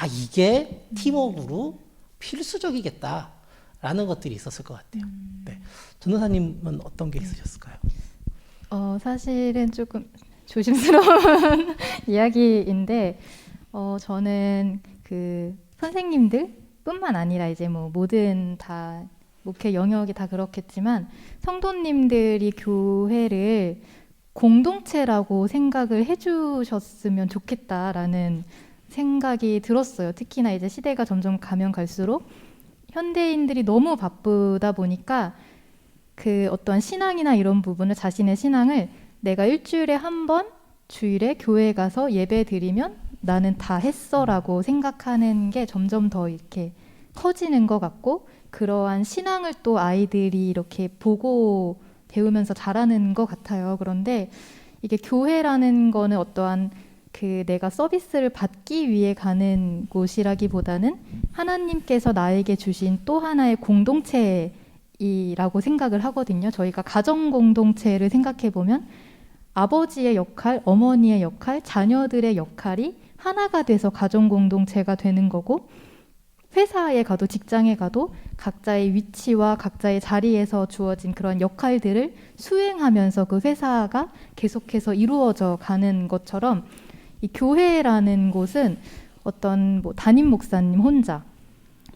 이게 팀워크로 필수적이겠다라는 것들이 있었을 것 같아요. 네. 전도사님은 어떤 게 있으셨을까요? 사실은 조금 조심스러운 이야기인데, 저는 그 선생님들뿐만 아니라 이제 뭐 모든 다 목회 영역이 다 그렇겠지만 성도님들이 교회를 공동체라고 생각을 해주셨으면 좋겠다라는 생각이 들었어요. 특히나 이제 시대가 점점 가면 갈수록 현대인들이 너무 바쁘다 보니까 그 어떤 신앙이나 이런 부분을, 자신의 신앙을 내가 일주일에 한 번 주일에 교회 가서 예배 드리면 나는 다 했어라고 생각하는 게 점점 더 이렇게 커지는 것 같고, 그러한 신앙을 또 아이들이 이렇게 보고 배우면서 자라는 것 같아요. 그런데 이게 교회라는 거는 어떠한 내가 서비스를 받기 위해 가는 곳이라기보다는 하나님께서 나에게 주신 또 하나의 공동체이라고 생각을 하거든요. 저희가 가정 공동체를 생각해 보면 아버지의 역할, 어머니의 역할, 자녀들의 역할이 하나가 돼서 가정 공동체가 되는 거고, 회사에 가도 직장에 가도 각자의 위치와 각자의 자리에서 주어진 그런 역할들을 수행하면서 그 회사가 계속해서 이루어져 가는 것처럼, 이 교회라는 곳은 어떤 뭐 담임 목사님 혼자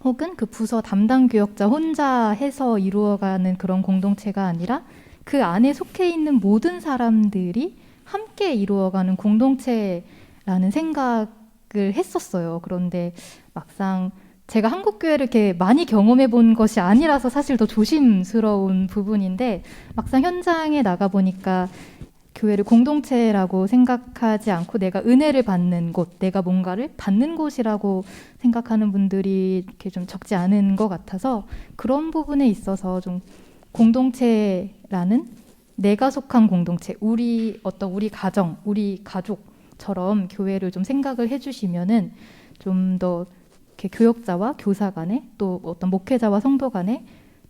혹은 그 부서 담당 교역자 혼자 해서 이루어가는 그런 공동체가 아니라 그 안에 속해 있는 모든 사람들이 함께 이루어가는 공동체라는 생각을 했었어요. 그런데 막상 제가 한국 교회를 이렇게 많이 경험해 본 것이 아니라서 사실 더 조심스러운 부분인데, 막상 현장에 나가 보니까 교회를 공동체라고 생각하지 않고 내가 은혜를 받는 곳, 내가 뭔가를 받는 곳이라고 생각하는 분들이 이렇게 좀 적지 않은 것 같아서 그런 부분에 있어서 좀 공동체라는 내가 속한 공동체, 우리 가정, 우리 가족처럼 교회를 좀 생각을 해주시면은 좀 더 이렇게 교역자와 교사 간에 또 어떤 목회자와 성도 간에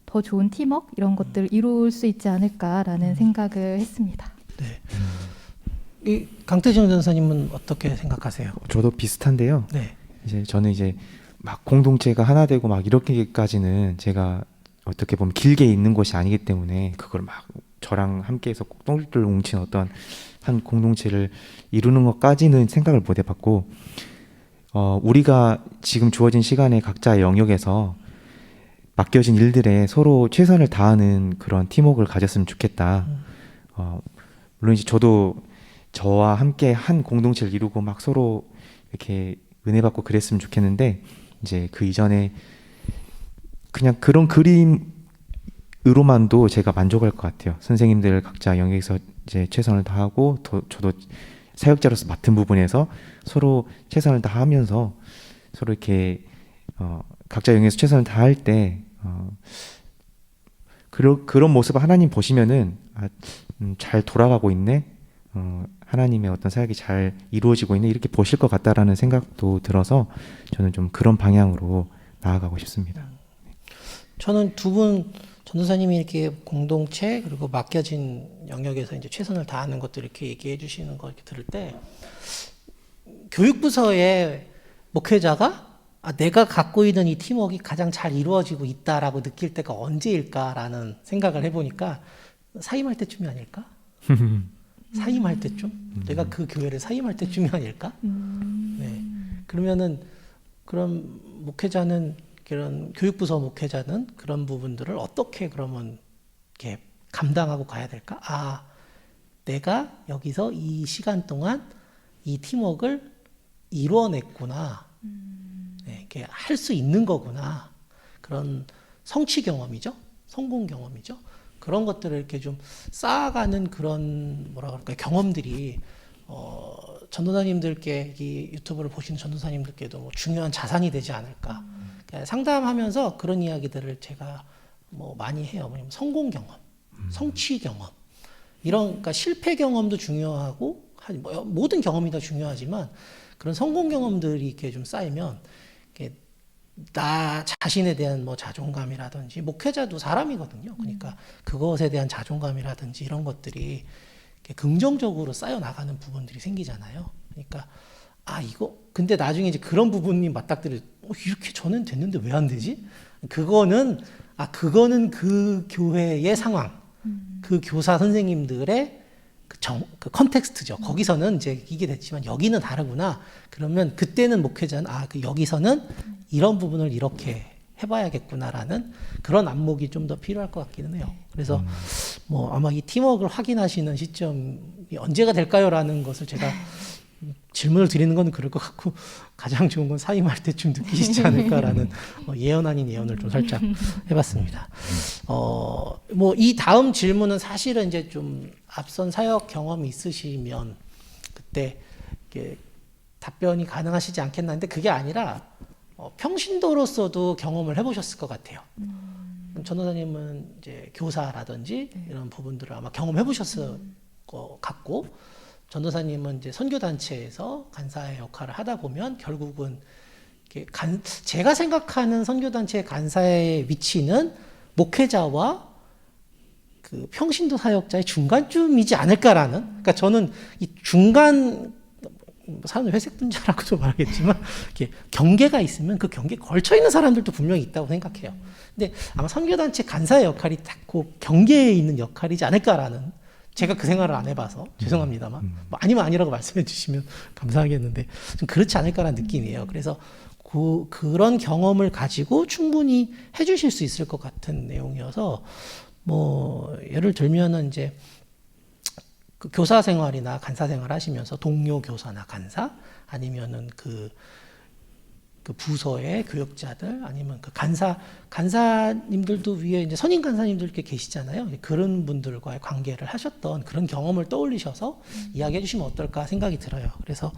더 좋은 팀워크 이런 것들을 이룰 수 있지 않을까라는 생각을 했습니다. 네. 이 강태정 전사님은 어떻게 생각하세요? 저도 비슷한데요. 네. 이제 저는 이제 막 공동체가 하나 되고 막 이렇게까지는 제가 어떻게 보면 길게 있는 것이 아니기 때문에 그걸 막 저랑 함께해서 똘똘 뭉친 어떤 한 공동체를 이루는 것까지는 생각을 못 해봤고, 우리가 지금 주어진 시간에 각자의 영역에서 맡겨진 일들에 서로 최선을 다하는 그런 팀워크를 가졌으면 좋겠다. 물론 이제 저도 저와 함께 한 공동체를 이루고 막 서로 이렇게 은혜 받고 그랬으면 좋겠는데, 이제 그 이전에 그냥 그런 그림으로만도 제가 만족할 것 같아요. 선생님들 각자 영역에서 이제 최선을 다하고 저도 사역자로서 맡은 부분에서 서로 최선을 다하면서 서로 이렇게 각자 영역에서 최선을 다할 때 그런 모습을 하나님 보시면은 잘 돌아가고 있네, 하나님의 어떤 사역이 잘 이루어지고 있네, 이렇게 보실 것 같다라는 생각도 들어서 저는 좀 그런 방향으로 나아가고 싶습니다. 저는 두 분 전도사님이 이렇게 공동체 그리고 맡겨진 영역에서 이제 최선을 다하는 것들 이렇게 얘기해 주시는 거 이렇게 들을 때 교육부서의 목회자가 내가 갖고 있는 이 팀워크가 가장 잘 이루어지고 있다라고 느낄 때가 언제일까라는 생각을 해보니까 사임할 때쯤이 아닐까? 사임할 때쯤? 내가 그 교회를 사임할 때쯤이 아닐까? 네. 그러면은 그런 목회자는 그런 교육부서 목회자는 그런 부분들을 어떻게 그러면 이렇게 감당하고 가야 될까? 내가 여기서 이 시간 동안 이 팀워크를 이루어냈구나. 네, 이렇게 할 수 있는 거구나. 그런 성취 경험이죠. 성공 경험이죠. 그런 것들을 이렇게 좀 쌓아가는 그런 뭐라 그럴까요? 경험들이 전도사님들께 이 유튜브를 보시는 전도사님들께도 뭐 중요한 자산이 되지 않을까. 그러니까 상담하면서 그런 이야기들을 제가 뭐 많이 해요. 뭐냐면 성공 경험, 성취 경험, 이런 그러니까 실패 경험도 중요하고 모든 경험이 다 중요하지만 그런 성공 경험들이 이렇게 좀 쌓이면 이렇게 나 자신에 대한 뭐 자존감이라든지 목회자도 사람이거든요. 그러니까 그것에 대한 자존감이라든지 이런 것들이 이렇게 긍정적으로 쌓여 나가는 부분들이 생기잖아요. 그러니까 이거 근데 나중에 이제 그런 부분이 맞닥뜨려 이렇게 저는 됐는데 왜 안 되지? 그거는 그 교회의 상황, 그 교사 선생님들의 그 컨텍스트죠. 거기서는 이제 이게 됐지만 여기는 다르구나. 그러면 그때는 목회자는 여기서는 이런 부분을 이렇게 해봐야겠구나라는 그런 안목이 좀 더 필요할 것 같기는 해요. 그래서 뭐 아마 이 팀워크를 확인하시는 시점이 언제가 될까요라는 것을 제가 질문을 드리는 건 그럴 것 같고 가장 좋은 건 사임할 때쯤 느끼시지 않을까라는 예언 아닌 예언을 좀 살짝 해봤습니다. 뭐 이 다음 질문은 사실은 이제 좀 앞선 사역 경험이 있으시면 그때 이렇게 답변이 가능하시지 않겠나 했는데 그게 아니라 평신도로서도 경험을 해보셨을 것 같아요. 전도사님은 이제 교사라든지 이런 부분들을 아마 경험해보셨을 것 같고 전도사님은 이제 선교단체에서 간사의 역할을 하다 보면 결국은 제가 생각하는 선교단체 간사의 위치는 목회자와 그 평신도 사역자의 중간쯤이지 않을까라는, 그러니까 저는 이 중간 사람들 회색 분자라고도 말하겠지만 이렇게 경계가 있으면 그 경계에 걸쳐 있는 사람들도 분명히 있다고 생각해요. 근데 아마 선교단체 간사의 역할이 딱 그 경계에 있는 역할이지 않을까라는, 제가 그 생각을 안 해봐서 죄송합니다만 뭐 아니면 아니라고 말씀해 주시면 감사하겠는데 좀 그렇지 않을까라는 느낌이에요. 그래서 그런 경험을 가지고 충분히 해주실 수 있을 것 같은 내용이어서 뭐 예를 들면은 이제 그 교사 생활이나 간사 생활 하시면서 동료 교사나 간사 아니면은 그 그 부서의 교육자들 아니면 그 간사님들도 위에 이제 선임 간사님들 이렇게 계시잖아요. 그런 분들과의 관계를 하셨던 그런 경험을 떠올리셔서 이야기해 주시면 어떨까 생각이 들어요. 그래서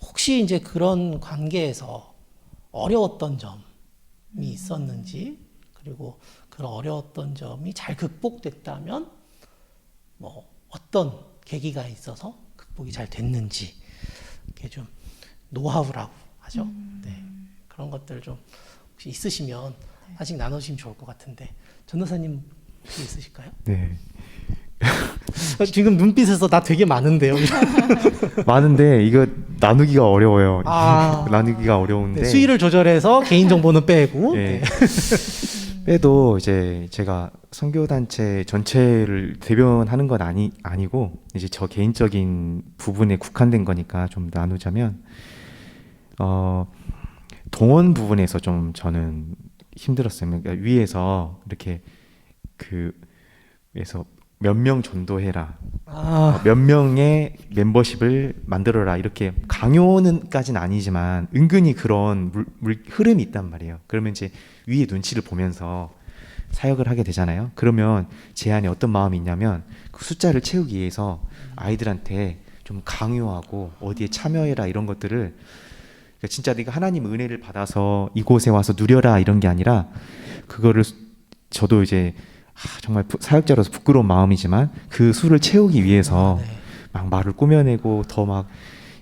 혹시 이제 그런 관계에서 어려웠던 점이 있었는지, 그리고 그런 어려웠던 점이 잘 극복됐다면 뭐 어떤 계기가 있어서 극복이 잘 됐는지, 이게 좀 노하우라고 하죠. 네. 그런 것들 좀 혹시 있으시면 아직 나눠주시면 좋을 것 같은데, 전도사님 혹시 있으실까요? 네. 지금 눈빛에서 나 되게 많은데요. 많은데 이거 나누기가 어려워요. 아. 나누기가 어려운데 네, 수위를 조절해서 개인 정보는 빼고. 네. 네. 빼도 이제 제가 선교단체 전체를 대변하는 건 아니고 이제 저 개인적인 부분에 국한된 거니까 좀 나누자면 동원 부분에서 좀 저는 힘들었어요. 그러니까 위에서 이렇게 그에서 몇 명 전도해라, 몇 명의 멤버십을 만들어라, 이렇게 강요는까지는 아니지만 은근히 그런 흐름이 있단 말이에요. 그러면 이제 위에 눈치를 보면서 사역을 하게 되잖아요. 그러면 제 안에 어떤 마음이 있냐면 그 숫자를 채우기 위해서 아이들한테 좀 강요하고 어디에 참여해라 이런 것들을, 그러니까 진짜 네가 하나님 은혜를 받아서 이곳에 와서 누려라 이런 게 아니라, 그거를 저도 이제 정말 사역자로서 부끄러운 마음이지만 그 수를 채우기 위해서 막 말을 꾸며내고 더 막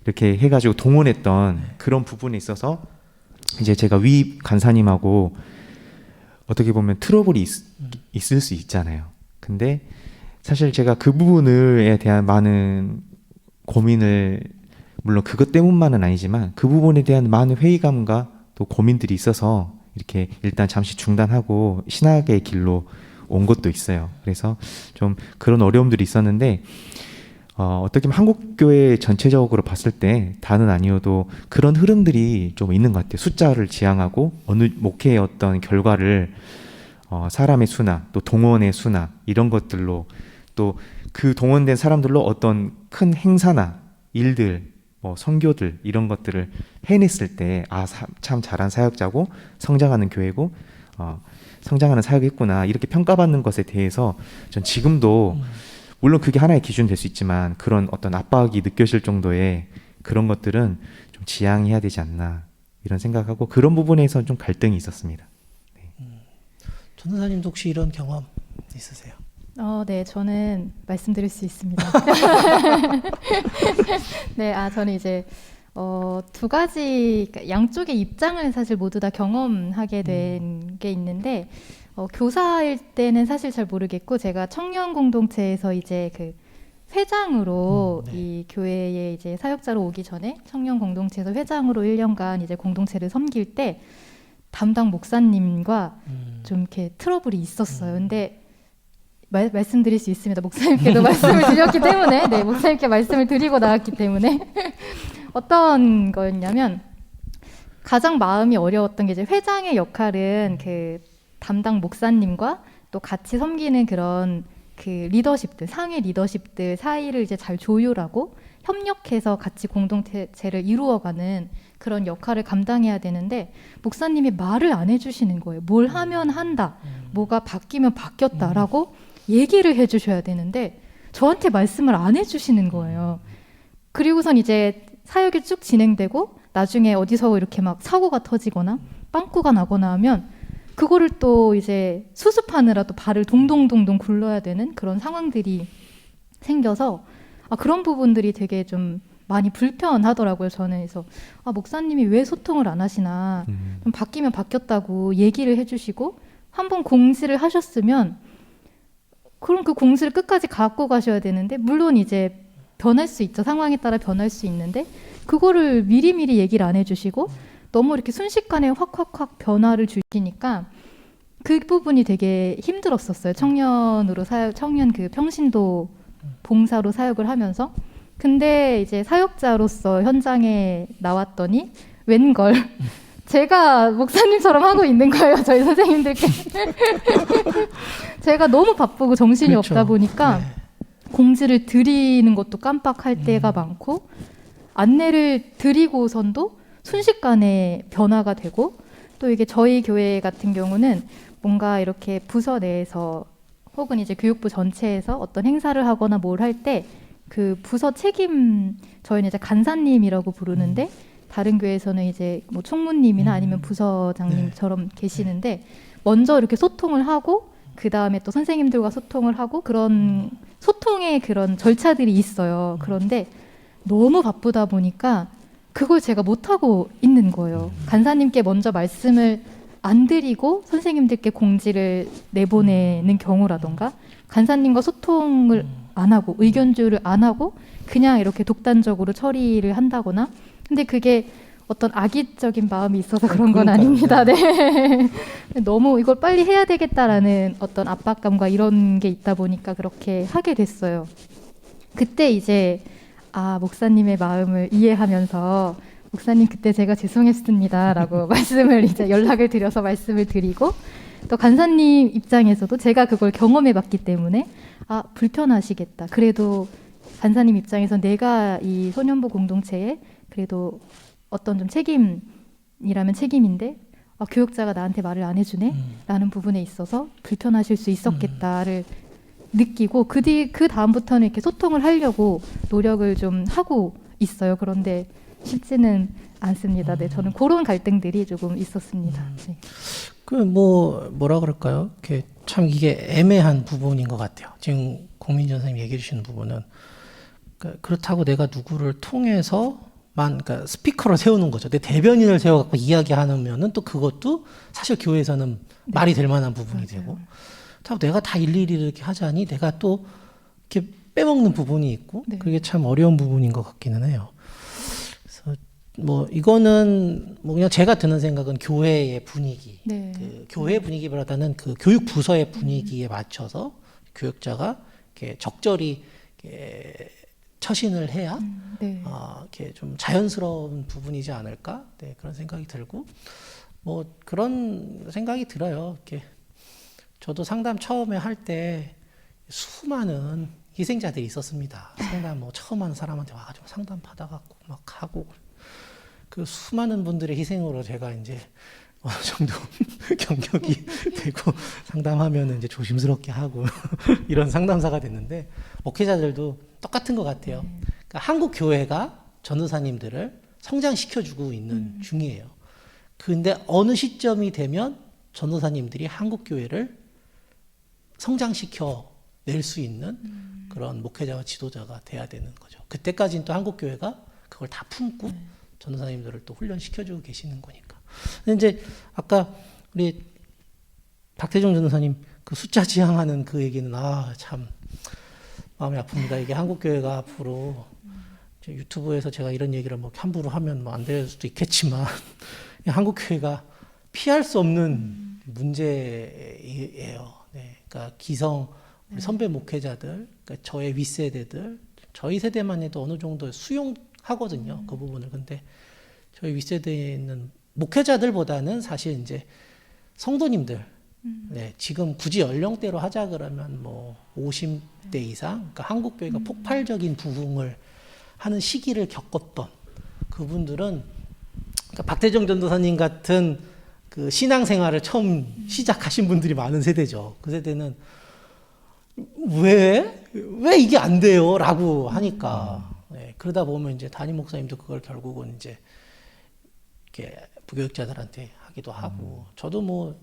이렇게 해가지고 동원했던 그런 부분에 있어서 이제 제가 위 간사님하고 어떻게 보면 트러블이 있을 수 있잖아요. 근데 사실 제가 그 부분에 대한 많은 고민을, 물론 그것 때문만은 아니지만 그 부분에 대한 많은 회의감과 또 고민들이 있어서 이렇게 일단 잠시 중단하고 신학의 길로 온 것도 있어요. 그래서 좀 그런 어려움들이 있었는데 어떻게 보면 한국교회 전체적으로 봤을 때 다는 아니어도 그런 흐름들이 좀 있는 것 같아요. 숫자를 지향하고 어느 목회의 어떤 결과를 사람의 수나 또 동원의 수나 이런 것들로, 또 그 동원된 사람들로 어떤 큰 행사나 일들, 뭐 선교들 이런 것들을 해냈을 때 참 잘한 사역자고 성장하는 교회고 성장하는 사역했구나 이렇게 평가받는 것에 대해서 전 지금도 물론 그게 하나의 기준 될 수 있지만 그런 어떤 압박이 느껴질 정도의 그런 것들은 좀 지양해야 되지 않나 이런 생각하고, 그런 부분에서 좀 갈등이 있었습니다. 네. 전도사님도 혹시 이런 경험 있으세요? 네, 저는 말씀드릴 수 있습니다. 네, 저는 이제 두 가지, 그러니까 양쪽의 입장을 사실 모두 다 경험하게 된 게 있는데, 교사일 때는 사실 잘 모르겠고, 제가 청년 공동체에서 이제 그 회장으로 이 교회에 이제 사역자로 오기 전에 청년 공동체에서 회장으로 1년간 이제 공동체를 섬길 때 담당 목사님과 좀 이렇게 트러블이 있었어요. 근데 말씀드릴 수 있습니다. 목사님께도 말씀을 드렸기 때문에, 네, 목사님께 말씀을 드리고 나왔기 때문에 어떤 거였냐면, 가장 마음이 어려웠던 게 이제 회장의 역할은 그 담당 목사님과 또 같이 섬기는 그런 그 리더십들, 상위 리더십들 사이를 이제 잘 조율하고 협력해서 같이 공동체를 이루어가는 그런 역할을 감당해야 되는데, 목사님이 말을 안 해주시는 거예요. 뭘 하면 한다, 뭐가 바뀌면 바뀌었다라고 얘기를 해주셔야 되는데 저한테 말씀을 안 해주시는 거예요. 그리고선 이제 사역이 쭉 진행되고 나중에 어디서 이렇게 막 사고가 터지거나 빵꾸가 나거나 하면 그거를 또 이제 수습하느라 또 발을 동동동동 굴러야 되는 그런 상황들이 생겨서 그런 부분들이 되게 좀 많이 불편하더라고요. 저는. 그래서 목사님이 왜 소통을 안 하시나, 좀 바뀌면 바뀌었다고 얘기를 해주시고 한번 공지를 하셨으면 그럼 그 공지를 끝까지 갖고 가셔야 되는데, 물론 이제 변할 수 있죠. 상황에 따라 변할 수 있는데 그거를 미리미리 얘기를 안 해주시고 너무 이렇게 순식간에 확 변화를 주시니까 그 부분이 되게 힘들었었어요. 청년 그 평신도 봉사로 사역을 하면서. 근데 이제 사역자로서 현장에 나왔더니 웬걸 제가 목사님처럼 하고 있는 거예요. 저희 선생님들께. 제가 너무 바쁘고 정신이 그렇죠. 없다 보니까 공지를 드리는 것도 깜빡할 때가 많고, 안내를 드리고선도 순식간에 변화가 되고 또 이게 저희 교회 같은 경우는 뭔가 이렇게 부서 내에서 혹은 이제 교육부 전체에서 어떤 행사를 하거나 뭘 할 때 그 부서 책임 저희는 이제 간사님이라고 부르는데 다른 교회에서는 이제 뭐 총무님이나 아니면 부서장님처럼 계시는데 먼저 이렇게 소통을 하고 그 다음에 또 선생님들과 소통을 하고 그런 소통의 그런 절차들이 있어요. 그런데 너무 바쁘다 보니까 그걸 제가 못하고 있는 거예요. 간사님께 먼저 말씀을 안 드리고 선생님들께 공지를 내보내는 경우라던가 간사님과 소통을 안 하고 의견조율을 안 하고 그냥 이렇게 독단적으로 처리를 한다거나 근데 그게 어떤 악의적인 마음이 있어서 그런 건 아닙니다. 네. 너무 이걸 빨리 해야 되겠다라는 어떤 압박감과 이런 게 있다 보니까 그렇게 하게 됐어요. 그때 이제 목사님의 마음을 이해하면서 목사님 그때 제가 죄송했습니다라고 말씀을 이제 연락을 드려서 말씀을 드리고 또 간사님 입장에서도 제가 그걸 경험해 봤기 때문에 불편하시겠다. 그래도 간사님 입장에서 내가 이 소년부 공동체에 그래도 어떤 좀 책임이라면 책임인데 교육자가 나한테 말을 안 해주네 라는 부분에 있어서 불편하실 수 있었겠다를 느끼고 그 다음부터는 이렇게 소통을 하려고 노력을 좀 하고 있어요. 그런데 쉽지는 않습니다. 네, 저는 그런 갈등들이 조금 있었습니다. 네. 그 뭐라 그럴까요? 참 이게 애매한 부분인 것 같아요. 지금 공민준 선생님 얘기해 주시는 부분은 그렇다고 내가 누구를 통해서만 그러니까 스피커를 세우는 거죠. 내 대변인을 세워갖고 이야기하면은 또 그것도 사실 교회에서는 말이 될 만한 부분이 되고 내가 다 일일이 이렇게 하자니 내가 또 이렇게 빼먹는 부분이 있고 그게 참 어려운 부분인 것 같기는 해요. 그래서 이거는 그냥 제가 드는 생각은 교회의 분위기, 그 교회 분위기보다는 그 교육 부서의 분위기에 맞춰서 교육자가 이렇게 적절히 이렇게 처신을 해야 이렇게 좀 자연스러운 부분이지 않을까? 네, 그런 생각이 들고 그런 생각이 들어요. 이렇게 저도 상담 처음에 할 때 수많은 희생자들이 있었습니다. 상담 처음 하는 사람한테 와가지고 상담 받아갖고 막 하고 그 수많은 분들의 희생으로 제가 이제 어느 정도 경력이 되고 상담하면 이제 조심스럽게 하고 이런 상담사가 됐는데 목회자들도 똑같은 것 같아요. 그러니까 한국 교회가 전도사님들을 성장시켜주고 있는 중이에요. 근데 어느 시점이 되면 전도사님들이 한국 교회를 성장시켜 낼 수 있는 그런 목회자와 지도자가 돼야 되는 거죠. 그때까지는 또 한국 교회가 그걸 다 품고 전도사님들을 또 훈련시켜주고 계시는 거니까. 근데 이제 아까 우리 박태종 전도사님 그 숫자 지향하는 그 얘기는 참 마음이 아픕니다. 이게 한국 교회가 앞으로 유튜브에서 제가 이런 얘기를 함부로 하면 안 될 수도 있겠지만 한국 교회가 피할 수 없는 문제예요. 네, 그러니까 기성 우리 선배 목회자들, 그러니까 저의 윗세대들, 저희 세대만 해도 어느 정도 수용하거든요. 그 부분을. 근데 저희 윗세대에 있는 목회자들보다는 사실 이제 성도님들, 네, 지금 굳이 연령대로 하자 그러면 50대 이상, 그러니까 한국 교회가 폭발적인 부흥을 하는 시기를 겪었던 그분들은 그러니까 박태정 전도사님 같은 그 신앙생활을 처음 시작하신 분들이 많은 세대죠. 그 세대는 왜 이게 안 돼요? 라고 하니까. 네, 그러다 보면 이제 담임 목사님도 그걸 결국은 이제 이렇게 부교육자들한테 하기도 하고, 저도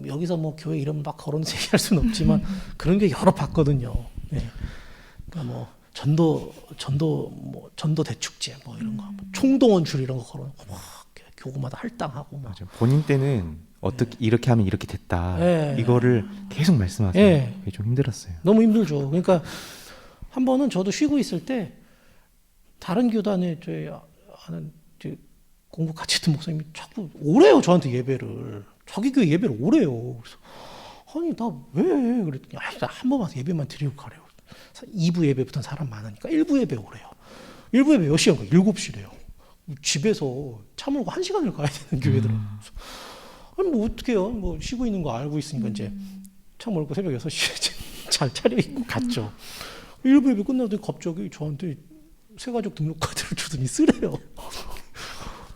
여기서 교회 이름 막 거론해서 얘기할 수는 없지만 그런 게 여러 봤거든요. 네. 그러니까 전도 대축제 이런 거, 총동원줄 이런 거 걸어놓고 막 교구마다 할당하고 막. 맞아. 본인 때는 어떻게 이렇게 하면 이렇게 됐다. 이거를 계속 말씀하세요. 그게 좀 힘들었어요. 너무 힘들죠. 그러니까 한 번은 저도 쉬고 있을 때 다른 교단에 저희 아는 공부 같이 듣는 목사님이 자꾸 오래요. 저한테 예배를. 자기 교회 예배를 오래요. 그래서 아니 나 왜? 그랬더니 나 한 번만 예배만 드리고 가래요. 2부 예배부터는 사람 많으니까 1부 예배 오래요. 1부 예배 몇 시간가? 7시래요. 집에서 차 몰고 1시간을 가야 되는 교회들은. 아니 어떻게 해요? 쉬고 있는 거 알고 있으니까 이제 차 몰고 새벽 6시에 잘 차려입고 갔죠. 1부 예배 끝나더니 갑자기 저한테 새가족 등록카드를 주더니 쓰래요.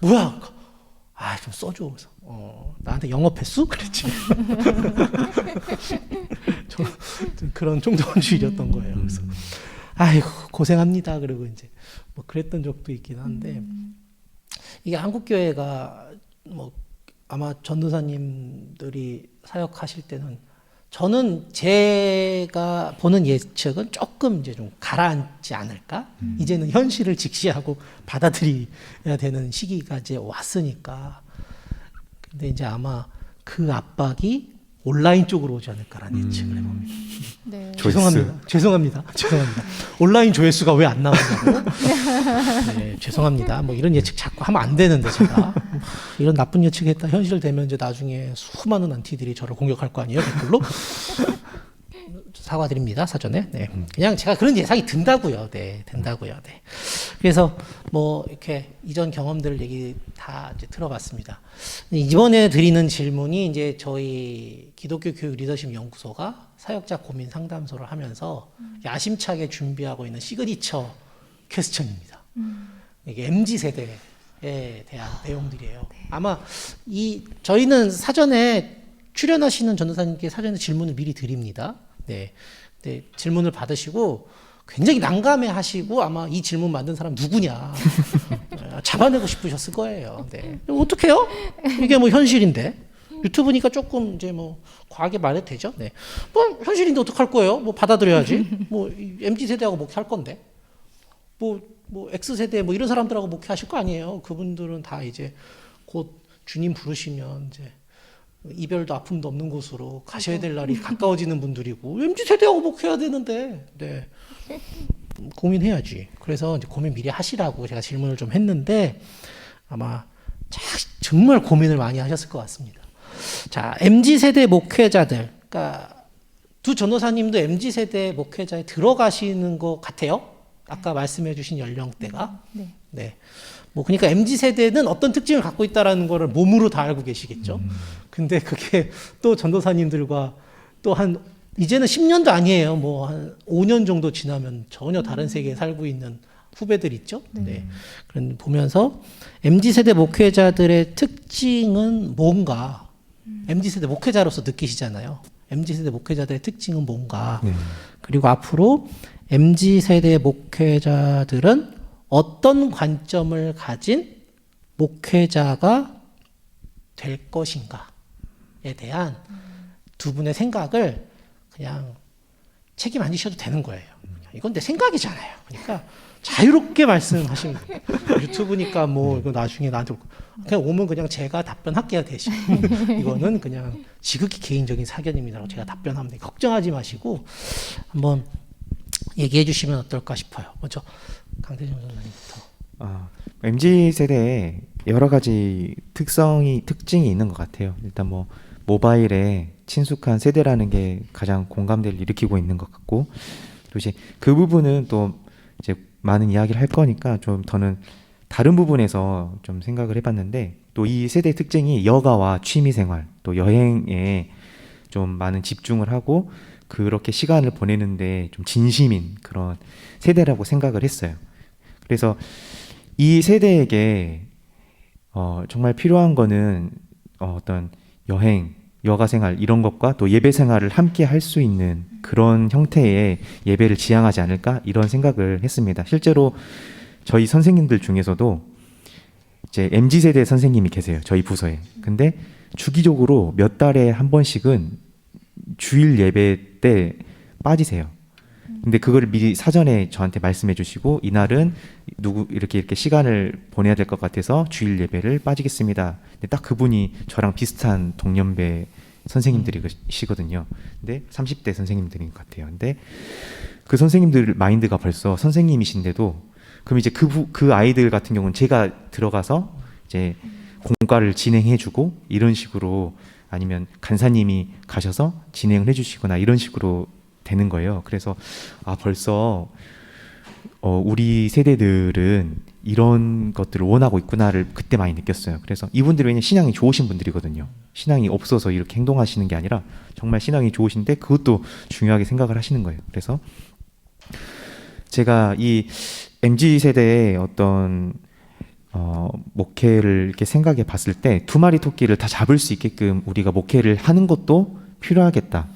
뭐야? 아, 좀 써줘. 그래서 나한테 영업했어? 그랬지. 좀 그런 총동원주의였던 거예요. 그래서 아이고 고생합니다. 그리고 이제 뭐 그랬던 적도 있긴 한데 이게 한국교회가 뭐 아마 전도사님들이 사역하실 때는 저는 제가 보는 예측은 조금 이제 좀 가라앉지 않을까? 이제는 현실을 직시하고 받아들여야 되는 시기가 이제 왔으니까. 근데 이제 아마 그 압박이 온라인 쪽으로 오지 않을까라는 예측을 해봅니다. 네. 조회수. 죄송합니다. 온라인 조회수가 왜 안 나오냐고. 네, 죄송합니다. 뭐 이런 예측 자꾸 하면 안 되는데 제가 이런 나쁜 예측했다 현실되면 이제 나중에 수많은 안티들이 저를 공격할 거 아니에요, 댓글로. 사과드립니다, 사전에. 네. 그냥 제가 그런 예상이 든다고요. 네, 된다고요. 네. 그래서 뭐 이렇게 이전 경험들 얘기 다 이제 들어봤습니다. 이번에 드리는 질문이 이제 저희 기독교 교육 리더십 연구소가 사역자 고민 상담소를 하면서 야심차게 준비하고 있는 시그니처 퀘스천입니다. 이게 MZ 세대에 대한 내용들이에요. 네. 아마 저희는 사전에 출연하시는 전도사님께 사전에 질문을 미리 드립니다. 네. 네, 질문을 받으시고 굉장히 난감해하시고 아마 이 질문 만든 사람 누구냐 잡아내고 싶으셨을 거예요. 네. 어떡해요? 이게 뭐 현실인데 유튜브니까 조금 이제 뭐 과하게 말해도 되죠. 네. 뭐 현실인데 어떡할 거예요? 뭐 받아들여야지. 뭐 MZ 세대하고 목회할 건데 뭐 X 세대 뭐 이런 사람들하고 목회하실 거 아니에요. 그분들은 다 이제 곧 주님 부르시면 이제 이별도 아픔도 없는 곳으로 가셔야 될 날이 가까워지는 분들이고 MZ 세대하고 목회해야 되는데 네. 고민해야지. 그래서 이제 고민 미리 하시라고 제가 질문을 좀 했는데 아마 정말 고민을 많이 하셨을 것 같습니다. 자, MZ 세대 목회자들, 그러니까 두 전도사님도 MZ 세대 목회자에 들어가시는 것 같아요. 아까 말씀해주신 연령대가. 네. 네. 뭐 그러니까 MZ 세대는 어떤 특징을 갖고 있다라는 거를 몸으로 다 알고 계시겠죠. 근데 그게 또 전도사님들과 또 이제는 10년도 아니에요. 뭐 한 5년 정도 지나면 전혀 다른 세계에 살고 있는 후배들 있죠. 네. 그런 보면서 MZ 세대 목회자들의 특징은 뭔가 MZ 세대 목회자로서 느끼시잖아요. MZ 세대 목회자들의 특징은 뭔가. 그리고 앞으로 MZ 세대 목회자들은 어떤 관점을 가진 목회자가 될 것인가에 대한 두 분의 생각을 그냥 책임 안 지셔도 되는 거예요. 이건 내 생각이잖아요. 그러니까 자유롭게 말씀하시면 돼요. 유튜브니까 뭐 이거 나중에 나한테 그냥 오면 그냥 제가 답변할게요 대신. 이거는 그냥 지극히 개인적인 사견입니다라고 제가 답변하면 돼요. 걱정하지 마시고 한번 얘기해 주시면 어떨까 싶어요. 먼저 강태정 전사님부터. MZ 세대에 여러 가지 특징이 있는 것 같아요. 일단 뭐 모바일에 친숙한 세대라는 게 가장 공감대를 일으키고 있는 것 같고, 또 이제 그 부분은 또 이제 많은 이야기를 할 거니까 좀 더는 다른 부분에서 좀 생각을 해봤는데, 또 이 세대의 특징이 여가와 취미생활, 또 여행에 좀 많은 집중을 하고 그렇게 시간을 보내는데 좀 진심인 그런 세대라고 생각을 했어요. 그래서 이 세대에게 정말 필요한 거는 어떤 여행, 여가 생활 이런 것과 또 예배 생활을 함께 할 수 있는 그런 형태의 예배를 지향하지 않을까 이런 생각을 했습니다. 실제로 저희 선생님들 중에서도 이제 MZ 세대 선생님이 계세요. 저희 부서에. 근데 주기적으로 몇 달에 한 번씩은 주일 예배 때 빠지세요. 근데 그걸 미리 사전에 저한테 말씀해 주시고 이날은 이렇게 시간을 보내야 될 것 같아서 주일 예배를 빠지겠습니다. 근데 딱 그분이 저랑 비슷한 동년배 선생님들이시거든요. 근데 30대 선생님들인 것 같아요. 근데 그 선생님들 마인드가 벌써 선생님이신데도 그럼 이제 그 아이들 같은 경우는 제가 들어가서 이제 공과를 진행해 주고 이런 식으로, 아니면 간사님이 가셔서 진행을 해 주시거나 이런 식으로 되는 거예요. 그래서 벌써 우리 세대들은 이런 것들을 원하고 있구나를 그때 많이 느꼈어요. 그래서 이분들이 왜냐면 신앙이 좋으신 분들이거든요. 신앙이 없어서 이렇게 행동하시는 게 아니라 정말 신앙이 좋으신데 그것도 중요하게 생각을 하시는 거예요. 그래서 제가 이 MZ 세대의 어떤 목회를 이렇게 생각해 봤을 때 두 마리 토끼를 다 잡을 수 있게끔 우리가 목회를 하는 것도 필요하겠다.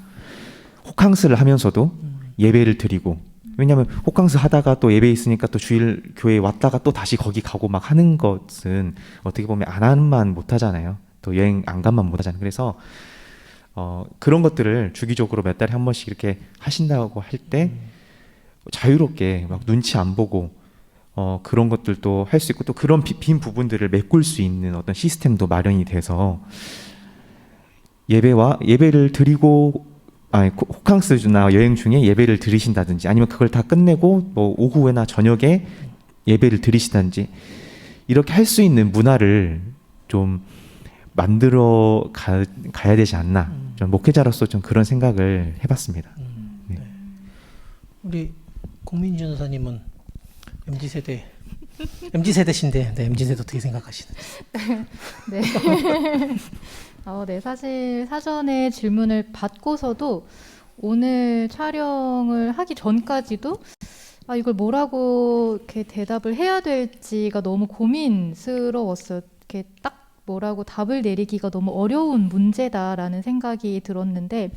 호캉스를 하면서도 예배를 드리고, 왜냐하면 호캉스 하다가 또 예배 있으니까 또 주일 교회 왔다가 또 다시 거기 가고 막 하는 것은 어떻게 보면 안 하면 못 하잖아요. 또 여행 안 가면 못 하잖아요. 그래서 그런 것들을 주기적으로 몇 달에 한 번씩 이렇게 하신다고 할 때 자유롭게 막 눈치 안 보고 그런 것들도 할 수 있고, 또 그런 빈 부분들을 메꿀 수 있는 어떤 시스템도 마련이 돼서 예배를 드리고, 호캉스나 여행 중에 예배를 드리신다든지, 아니면 그걸 다 끝내고 뭐 오후에나 저녁에 예배를 드리시든지, 이렇게 할 수 있는 문화를 좀 만들어 가야 되지 않나. 좀 목회자로서 좀 그런 생각을 해봤습니다. 네. 우리 공민준 전사님은 MZ세대신데, 네, MZ세대 어떻게 생각하시나요? 네. 네, 사실 사전에 질문을 받고서도 오늘 촬영을 하기 전까지도 이걸 뭐라고 이렇게 대답을 해야 될지가 너무 고민스러웠어요. 이렇게 딱 뭐라고 답을 내리기가 너무 어려운 문제다라는 생각이 들었는데,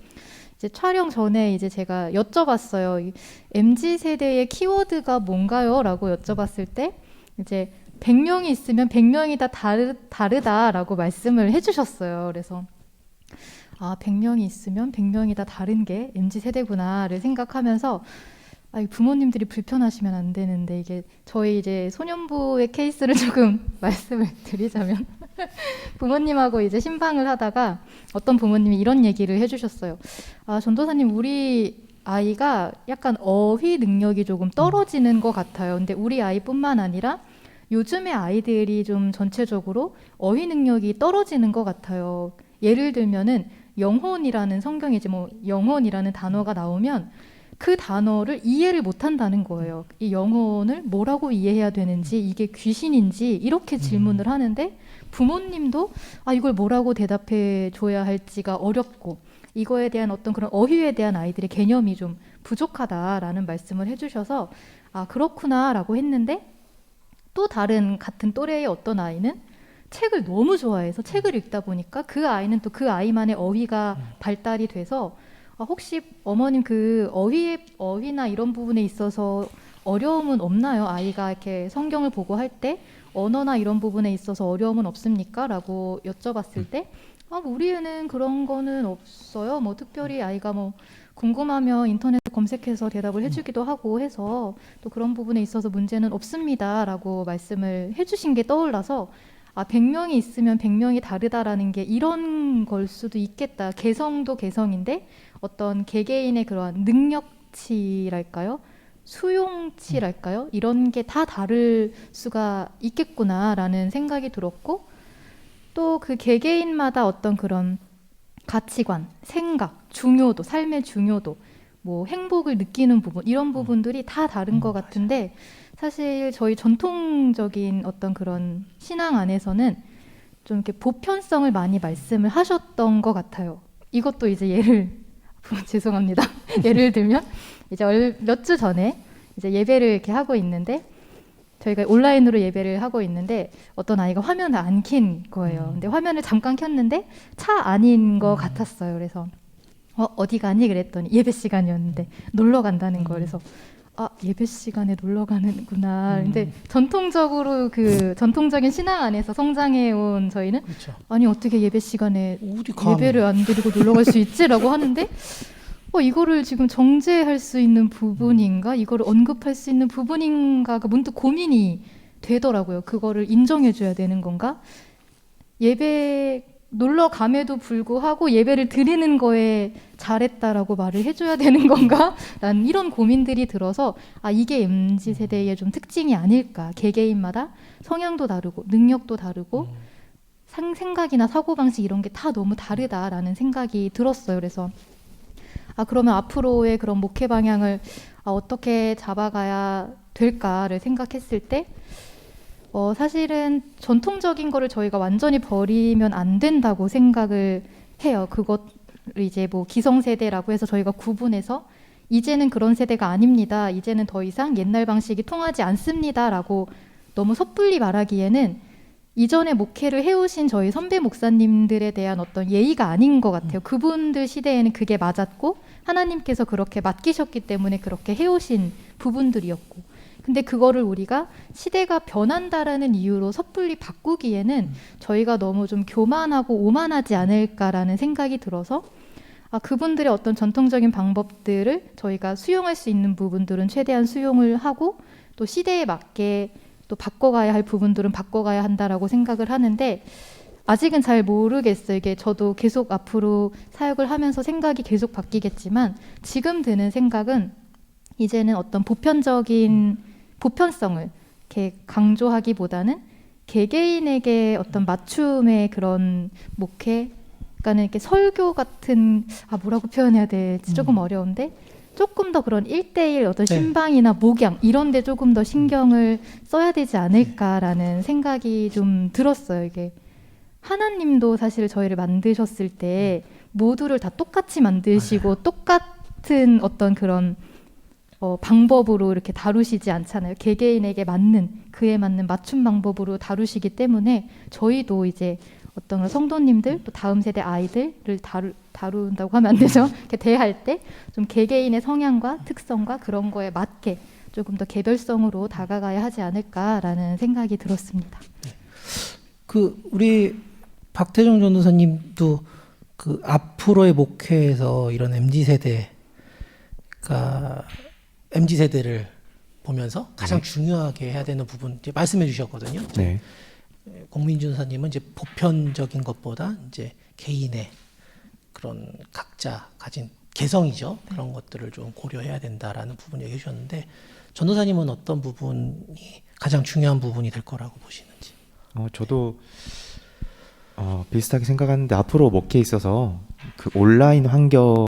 이제 촬영 전에 이제 제가 여쭤봤어요. MZ 세대의 키워드가 뭔가요? 라고 여쭤봤을 때 이제 100명이 있으면 100명이 다 다르다라고 말씀을 해주셨어요. 그래서 100명이 있으면 100명이 다 다른 게 MZ 세대구나를 생각하면서 부모님들이 불편하시면 안 되는데, 이게 저희 이제 소년부의 케이스를 조금 말씀을 드리자면 부모님하고 이제 신방을 하다가 어떤 부모님이 이런 얘기를 해주셨어요. 전도사님, 우리 아이가 약간 어휘 능력이 조금 떨어지는 것 같아요. 근데 우리 아이뿐만 아니라 요즘의 아이들이 좀 전체적으로 어휘 능력이 떨어지는 것 같아요. 예를 들면은 영혼이라는, 성경에 이제 뭐 영혼이라는 단어가 나오면 그 단어를 이해를 못한다는 거예요. 이 영혼을 뭐라고 이해해야 되는지, 이게 귀신인지 이렇게 질문을 하는데 부모님도 이걸 뭐라고 대답해 줘야 할지가 어렵고, 이거에 대한 어떤 그런 어휘에 대한 아이들의 개념이 좀 부족하다라는 말씀을 해주셔서 그렇구나라고 했는데, 또 다른 같은 또래의 어떤 아이는 책을 너무 좋아해서 책을 읽다 보니까 그 아이는 또 그 아이만의 어휘가 발달이 돼서 혹시 어머님 그 어휘나 이런 부분에 있어서 어려움은 없나요? 아이가 이렇게 성경을 보고 할 때 언어나 이런 부분에 있어서 어려움은 없습니까? 라고 여쭤봤을 때 우리 애는 그런 거는 없어요. 뭐 특별히 아이가 뭐 궁금하면 인터넷 검색해서 대답을 해주기도 하고 해서 또 그런 부분에 있어서 문제는 없습니다. 라고 말씀을 해주신 게 떠올라서 100명이 있으면 100명이 다르다라는 게 이런 걸 수도 있겠다. 개성도 개성인데 어떤 개개인의 그러한 능력치랄까요? 수용치랄까요? 이런 게 다 다를 수가 있겠구나라는 생각이 들었고, 또 그 개개인마다 어떤 그런 가치관, 생각, 중요도, 삶의 중요도, 뭐 행복을 느끼는 부분, 이런 부분들이 다 다른 것 같은데, 사실 저희 전통적인 어떤 그런 신앙 안에서는 좀 이렇게 보편성을 많이 말씀을 하셨던 것 같아요. 이것도 이제 죄송합니다. 예를 들면 이제 몇 주 전에 이제 예배를 이렇게 하고 있는데, 저희가 온라인으로 예배를 하고 있는데 어떤 아이가 화면을 안 켠 거예요. 근데 화면을 잠깐 켰는데 차 안인 것 같았어요. 그래서 어디 가니? 그랬더니 예배 시간이었는데 놀러 간다는 거예요. 그래서 예배 시간에 놀러 가는구나. 근데 전통적인 신앙 안에서 성장해 온 저희는 그렇죠. 아니 어떻게 예배 시간에 예배를 안 드리고 놀러 갈 수 있지라고 하는데 이거를 지금 정죄할 수 있는 부분인가? 이거를 언급할 수 있는 부분인가가 문득 고민이 되더라고요. 그거를 인정해 줘야 되는 건가? 예배 놀러 감에도 불구하고 예배를 드리는 거에 잘했다라고 말을 해줘야 되는 건가? 라는 이런 고민들이 들어서 이게 MZ세대의 좀 특징이 아닐까. 개개인마다 성향도 다르고 능력도 다르고 생각이나 사고방식 이런 게 다 너무 다르다라는 생각이 들었어요. 그래서 그러면 앞으로의 그런 목회 방향을 어떻게 잡아가야 될까를 생각했을 때 사실은 전통적인 거를 저희가 완전히 버리면 안 된다고 생각을 해요. 그것을 이제 뭐 기성세대라고 해서 저희가 구분해서 이제는 그런 세대가 아닙니다. 이제는 더 이상 옛날 방식이 통하지 않습니다라고 너무 섣불리 말하기에는 이전에 목회를 해오신 저희 선배 목사님들에 대한 어떤 예의가 아닌 것 같아요. 그분들 시대에는 그게 맞았고 하나님께서 그렇게 맡기셨기 때문에 그렇게 해오신 부분들이었고, 근데 그거를 우리가 시대가 변한다라는 이유로 섣불리 바꾸기에는 저희가 너무 좀 교만하고 오만하지 않을까라는 생각이 들어서 그분들의 어떤 전통적인 방법들을 저희가 수용할 수 있는 부분들은 최대한 수용을 하고 또 시대에 맞게 또 바꿔가야 할 부분들은 바꿔가야 한다라고 생각을 하는데, 아직은 잘 모르겠어요. 이게 저도 계속 앞으로 사역을 하면서 생각이 계속 바뀌겠지만 지금 드는 생각은 이제는 어떤 보편성을 이렇게 강조하기보다는 개개인에게 어떤 맞춤의 그런 목회, 그러니까는 이렇게 설교 같은, 뭐라고 표현해야 될지 조금 어려운데 조금 더 그런 1대1 어떤 네. 신방이나 목양 이런 데 조금 더 신경을 써야 되지 않을까라는 생각이 좀 들었어요. 이게 하나님도 사실 저희를 만드셨을 때 모두를 다 똑같이 만드시고 맞아요. 똑같은 어떤 그런 방법으로 이렇게 다루시지 않잖아요. 개개인에게 맞는, 그에 맞는 맞춤 방법으로 다루시기 때문에 저희도 이제 어떤 성도님들 또 다음 세대 아이들을 다룬다고 하면 안 되죠. 이렇게 대할 때 좀 개개인의 성향과 특성과 그런 거에 맞게 조금 더 개별성으로 다가가야 하지 않을까라는 생각이 들었습니다. 우리 박태정 전도사님도 그 앞으로의 목회에서 이런 MZ세대를 보면서 가장 중요하게 해야 되는 부분 이제 말씀해 주셨거든요. 네. 공민준 사님은 이제 보편적인 것보다 이제 개인의 그런 각자 가진 개성이죠. 그런 것들을 좀 고려해야 된다라는 부분 얘기해 주셨는데, 전도사님은 어떤 부분이 가장 중요한 부분이 될 거라고 보시는지? 저도 비슷하게 생각하는데, 앞으로 목회에 있어서 그 온라인 환경이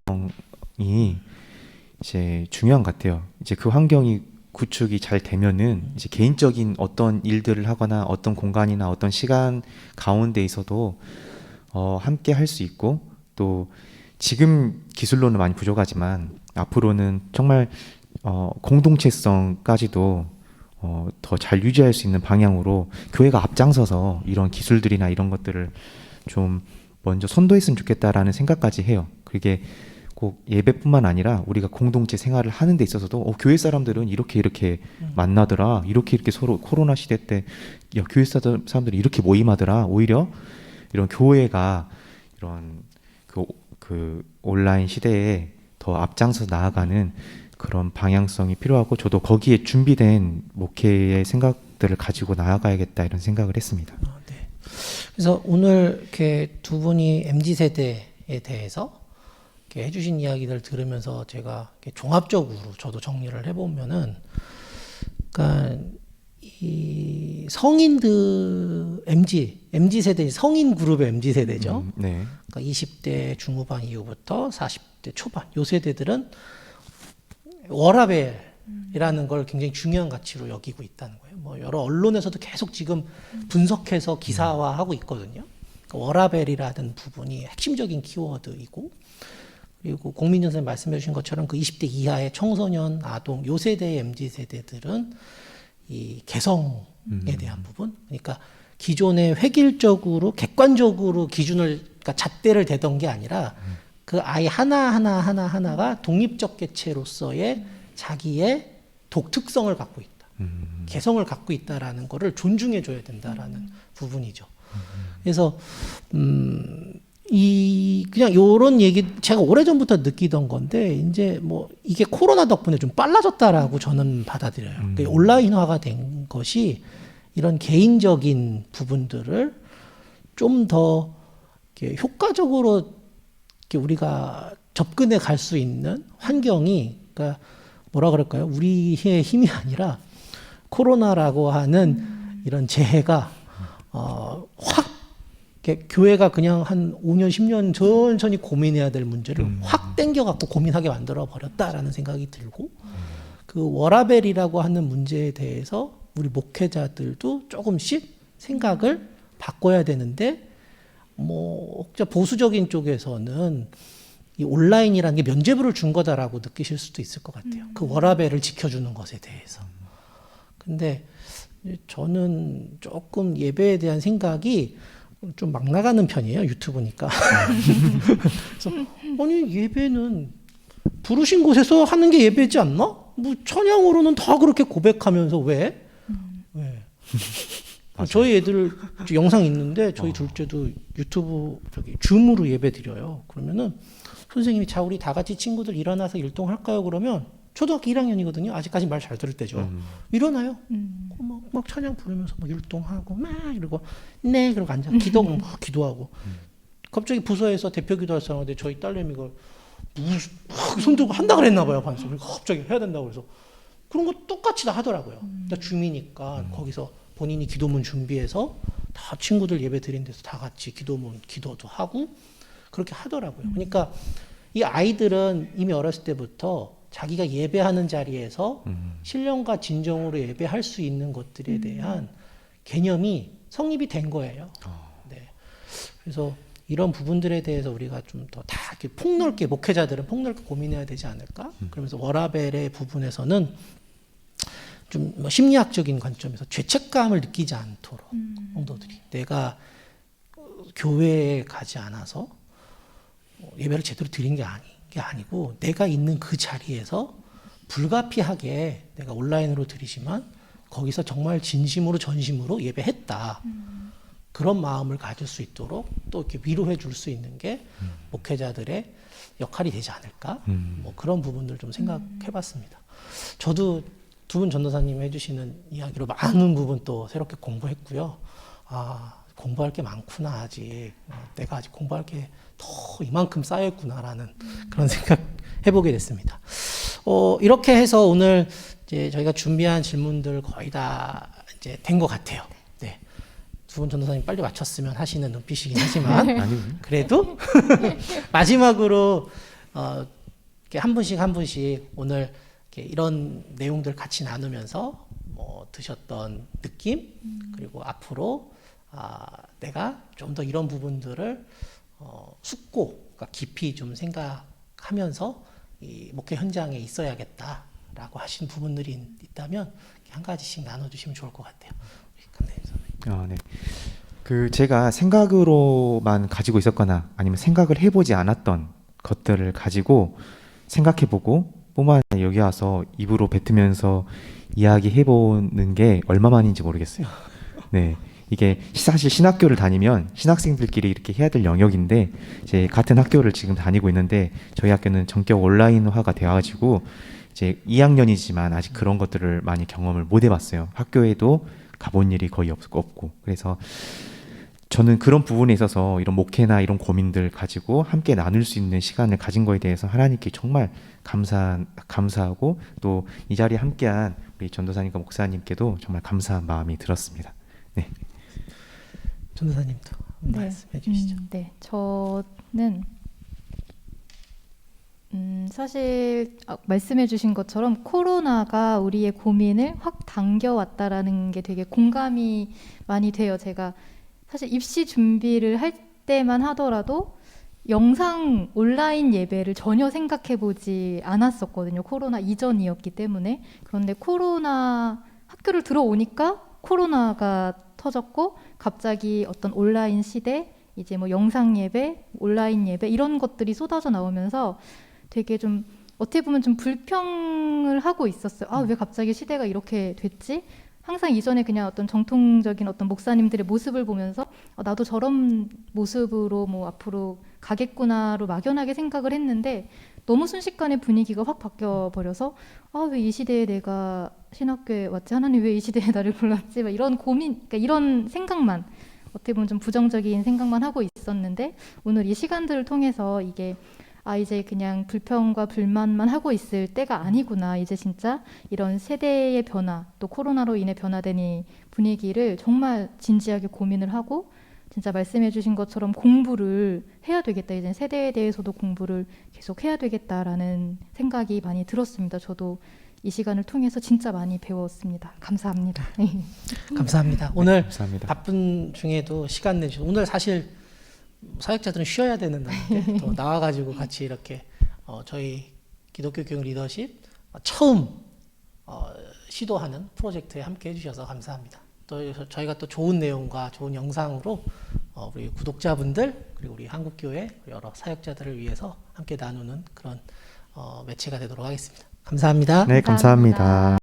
이제 중요한 것 같아요. 이제 그 환경이 구축이 잘 되면은 이제 개인적인 어떤 일들을 하거나 어떤 공간이나 어떤 시간 가운데 있어도 함께 할 수 있고, 또 지금 기술로는 많이 부족하지만 앞으로는 정말 공동체성까지도 더 잘 유지할 수 있는 방향으로 교회가 앞장서서 이런 기술들이나 이런 것들을 좀 먼저 선도했으면 좋겠다라는 생각까지 해요. 그게 꼭 예배뿐만 아니라 우리가 공동체 생활을 하는 데 있어서도 교회 사람들은 이렇게 만나더라, 이렇게 서로 코로나 시대 때 교회 사람들이 이렇게 모임하더라. 오히려 이런 교회가 이런 그 온라인 시대에 더 앞장서 나아가는 그런 방향성이 필요하고, 저도 거기에 준비된 목회의 생각들을 가지고 나아가야겠다 이런 생각을 했습니다. 네. 그래서 오늘 이렇게 두 분이 MZ세대에 대해서 이렇게 해주신 이야기를 들으면서 제가 이렇게 종합적으로 저도 정리를 해보면은, 그러니까 이 성인들 MZ세대, 성인 그룹의 MZ세대죠. 네. 그러니까 20대 중후반 이후부터 40대 초반 요 세대들은 워라벨이라는 걸 굉장히 중요한 가치로 여기고 있다는 거예요. 뭐 여러 언론에서도 계속 지금 분석해서 기사화하고 있거든요. 그러니까 워라벨이라는 부분이 핵심적인 키워드이고, 그리고 공민준 선생님 말씀해 주신 것처럼 그 20대 이하의 청소년, 아동 요 세대의 MZ 세대들은 이 개성에 대한 부분, 그러니까 기존의 획일적으로 객관적으로 기준을, 그러니까 잣대를 대던 게 아니라 그 아이 하나가 독립적 개체로서의 자기의 독특성을 갖고 있다, 개성을 갖고 있다라는 거를 존중해 줘야 된다라는 부분이죠. 그래서 그냥 요런 얘기 제가 오래전부터 느끼던 건데, 이제 뭐 이게 코로나 덕분에 좀 빨라졌다라고 저는 받아들여요. 그러니까 온라인화가 된 것이 이런 개인적인 부분들을 좀 더 효과적으로 이렇게 우리가 접근해 갈 수 있는 환경이, 그러니까 뭐라 그럴까요? 우리의 힘이 아니라 코로나라고 하는 이런 재해가 확 교회가 그냥 한 5년, 10년 천천히 고민해야 될 문제를 확 땡겨갖고 고민하게 만들어 버렸다라는 생각이 들고, 그 워라벨이라고 하는 문제에 대해서 우리 목회자들도 조금씩 생각을 바꿔야 되는데, 뭐 보수적인 쪽에서는 이 온라인이라는 게 면죄부를 준 거다라고 느끼실 수도 있을 것 같아요. 그 워라벨을 지켜주는 것에 대해서. 근데 저는 조금 예배에 대한 생각이 좀 막 나가는 편이에요. 유튜브니까. 그래서 아니 예배는 부르신 곳에서 하는 게 예배지 않나? 뭐 찬양으로는 다 그렇게 고백하면서 왜? 왜? 저희 애들 영상 있는데 저희 둘째도 유튜브 줌으로 예배 드려요. 그러면은 선생님이 자 우리 다 같이 친구들 일어나서 율동할까요? 그러면 초등학교 1학년이거든요. 아직까지 말 잘 들을 때죠. 일어나요. 막 찬양 부르면서 막 율동하고 막 이러고 네 그러고 앉아 막 기도하고 갑자기 부서에서 대표 기도할 사람한테 저희 딸내미가 손 들고 한다 그랬나 봐요. 반수 갑자기 해야 된다고 그래서 그런 거 똑같이 다 하더라고요. 그러니까 줌이니까 거기서 본인이 기도문 준비해서 다 친구들 예배 드린 데서 다 같이 기도문 기도도 하고 그렇게 하더라고요. 그러니까 이 아이들은 이미 어렸을 때부터 자기가 예배하는 자리에서 신령과 진정으로 예배할 수 있는 것들에 대한 개념이 성립이 된 거예요. 네. 그래서 이런 부분들에 대해서 우리가 좀 더 다 폭넓게 목회자들은 폭넓게 고민해야 되지 않을까? 그러면서 워라벨의 부분에서는 좀 뭐 심리학적인 관점에서 죄책감을 느끼지 않도록 성도들이 내가 교회에 가지 않아서 예배를 제대로 드린 게 아니고 내가 있는 그 자리에서 불가피하게 내가 온라인으로 드리지만 거기서 정말 진심으로 전심으로 예배했다. 그런 마음을 가질 수 있도록 또 이렇게 위로해 줄 수 있는 게 목회자들의 역할이 되지 않을까? 뭐 그런 부분들 좀 생각해 봤습니다. 저도 두 분 전도사님이 해주시는 이야기로 많은 부분 또 새롭게 공부했고요. 아, 공부할 게 많구나, 아직. 내가 아직 공부할 게 더 이만큼 쌓여있구나라는 그런 생각 해보게 됐습니다. 이렇게 해서 오늘 이제 저희가 준비한 질문들 거의 다 이제 된 것 같아요. 네. 두 분 전도사님 빨리 맞췄으면 하시는 눈빛이긴 하지만 그래도 마지막으로 이렇게 한 분씩 오늘 이렇게 이런 내용들 같이 나누면서 뭐 드셨던 느낌 그리고 앞으로 내가 좀 더 이런 부분들을 숙고 그러니까 깊이 좀 생각하면서 이 목회 현장에 있어야겠다라고 하신 부분들이 있다면 한 가지씩 나눠주시면 좋을 것 같아요. 네. 그 제가 생각으로만 가지고 있었거나 아니면 생각을 해보지 않았던 것들을 가지고 생각해보고 뿐만 아니라 여기 와서 입으로 뱉으면서 이야기해보는 게 얼마만인지 모르겠어요. 네. 이게 사실 신학교를 다니면 신학생들끼리 이렇게 해야 될 영역인데 이제 같은 학교를 지금 다니고 있는데 저희 학교는 전격 온라인화가 되어가지고 이제 2학년이지만 아직 그런 것들을 많이 경험을 못 해봤어요. 학교에도 가본 일이 거의 없고 그래서 저는 그런 부분에 있어서 이런 목회나 이런 고민들 가지고 함께 나눌 수 있는 시간을 가진 거에 대해서 하나님께 정말 감사하고 또 이 자리에 함께한 우리 전도사님과 목사님께도 정말 감사한 마음이 들었습니다. 네. 전도사님도 말씀해 주시죠. 네, 저는 사실 말씀해 주신 것처럼 코로나가 우리의 고민을 확 당겨왔다라는 게 되게 공감이 많이 돼요. 제가 사실 입시 준비를 할 때만 하더라도 영상 온라인 예배를 전혀 생각해 보지 않았었거든요. 코로나 이전이었기 때문에. 그런데 코로나 학교를 들어오니까 코로나가 터졌고 갑자기 어떤 온라인 시대 이제 뭐 영상 예배, 온라인 예배 이런 것들이 쏟아져 나오면서 되게 좀 어떻게 보면 좀 불평을 하고 있었어요. 왜 갑자기 시대가 이렇게 됐지? 항상 이전에 그냥 어떤 정통적인 어떤 목사님들의 모습을 보면서 나도 저런 모습으로 뭐 앞으로 가겠구나로 막연하게 생각을 했는데 너무 순식간에 분위기가 확 바뀌어 버려서 왜 이 시대에 내가 신학교에 왔지? 하나님 왜 이 시대에 나를 불렀지? 막 이런 고민, 그러니까 이런 생각만 어떻게 보면 좀 부정적인 생각만 하고 있었는데 오늘 이 시간들을 통해서 이게 이제 그냥 불평과 불만만 하고 있을 때가 아니구나. 이제 진짜 이런 세대의 변화, 또 코로나로 인해 변화된 이 분위기를 정말 진지하게 고민을 하고 진짜 말씀해 주신 것처럼 공부를 해야 되겠다. 이제 세대에 대해서도 공부를 계속 해야 되겠다라는 생각이 많이 들었습니다. 저도 이 시간을 통해서 진짜 많이 배웠습니다. 감사합니다. 감사합니다. 오늘 감사합니다. 바쁜 중에도 시간 내주셔서 오늘 사실 사역자들은 쉬어야 되는 날인데 또 나와가지고 같이 이렇게 저희 기독교 교육 리더십 처음 시도하는 프로젝트에 함께 해주셔서 감사합니다. 또 저희가 또 좋은 내용과 좋은 영상으로 우리 구독자분들 그리고 우리 한국교회 여러 사역자들을 위해서 함께 나누는 그런 매체가 되도록 하겠습니다. 감사합니다. 네, 감사합니다.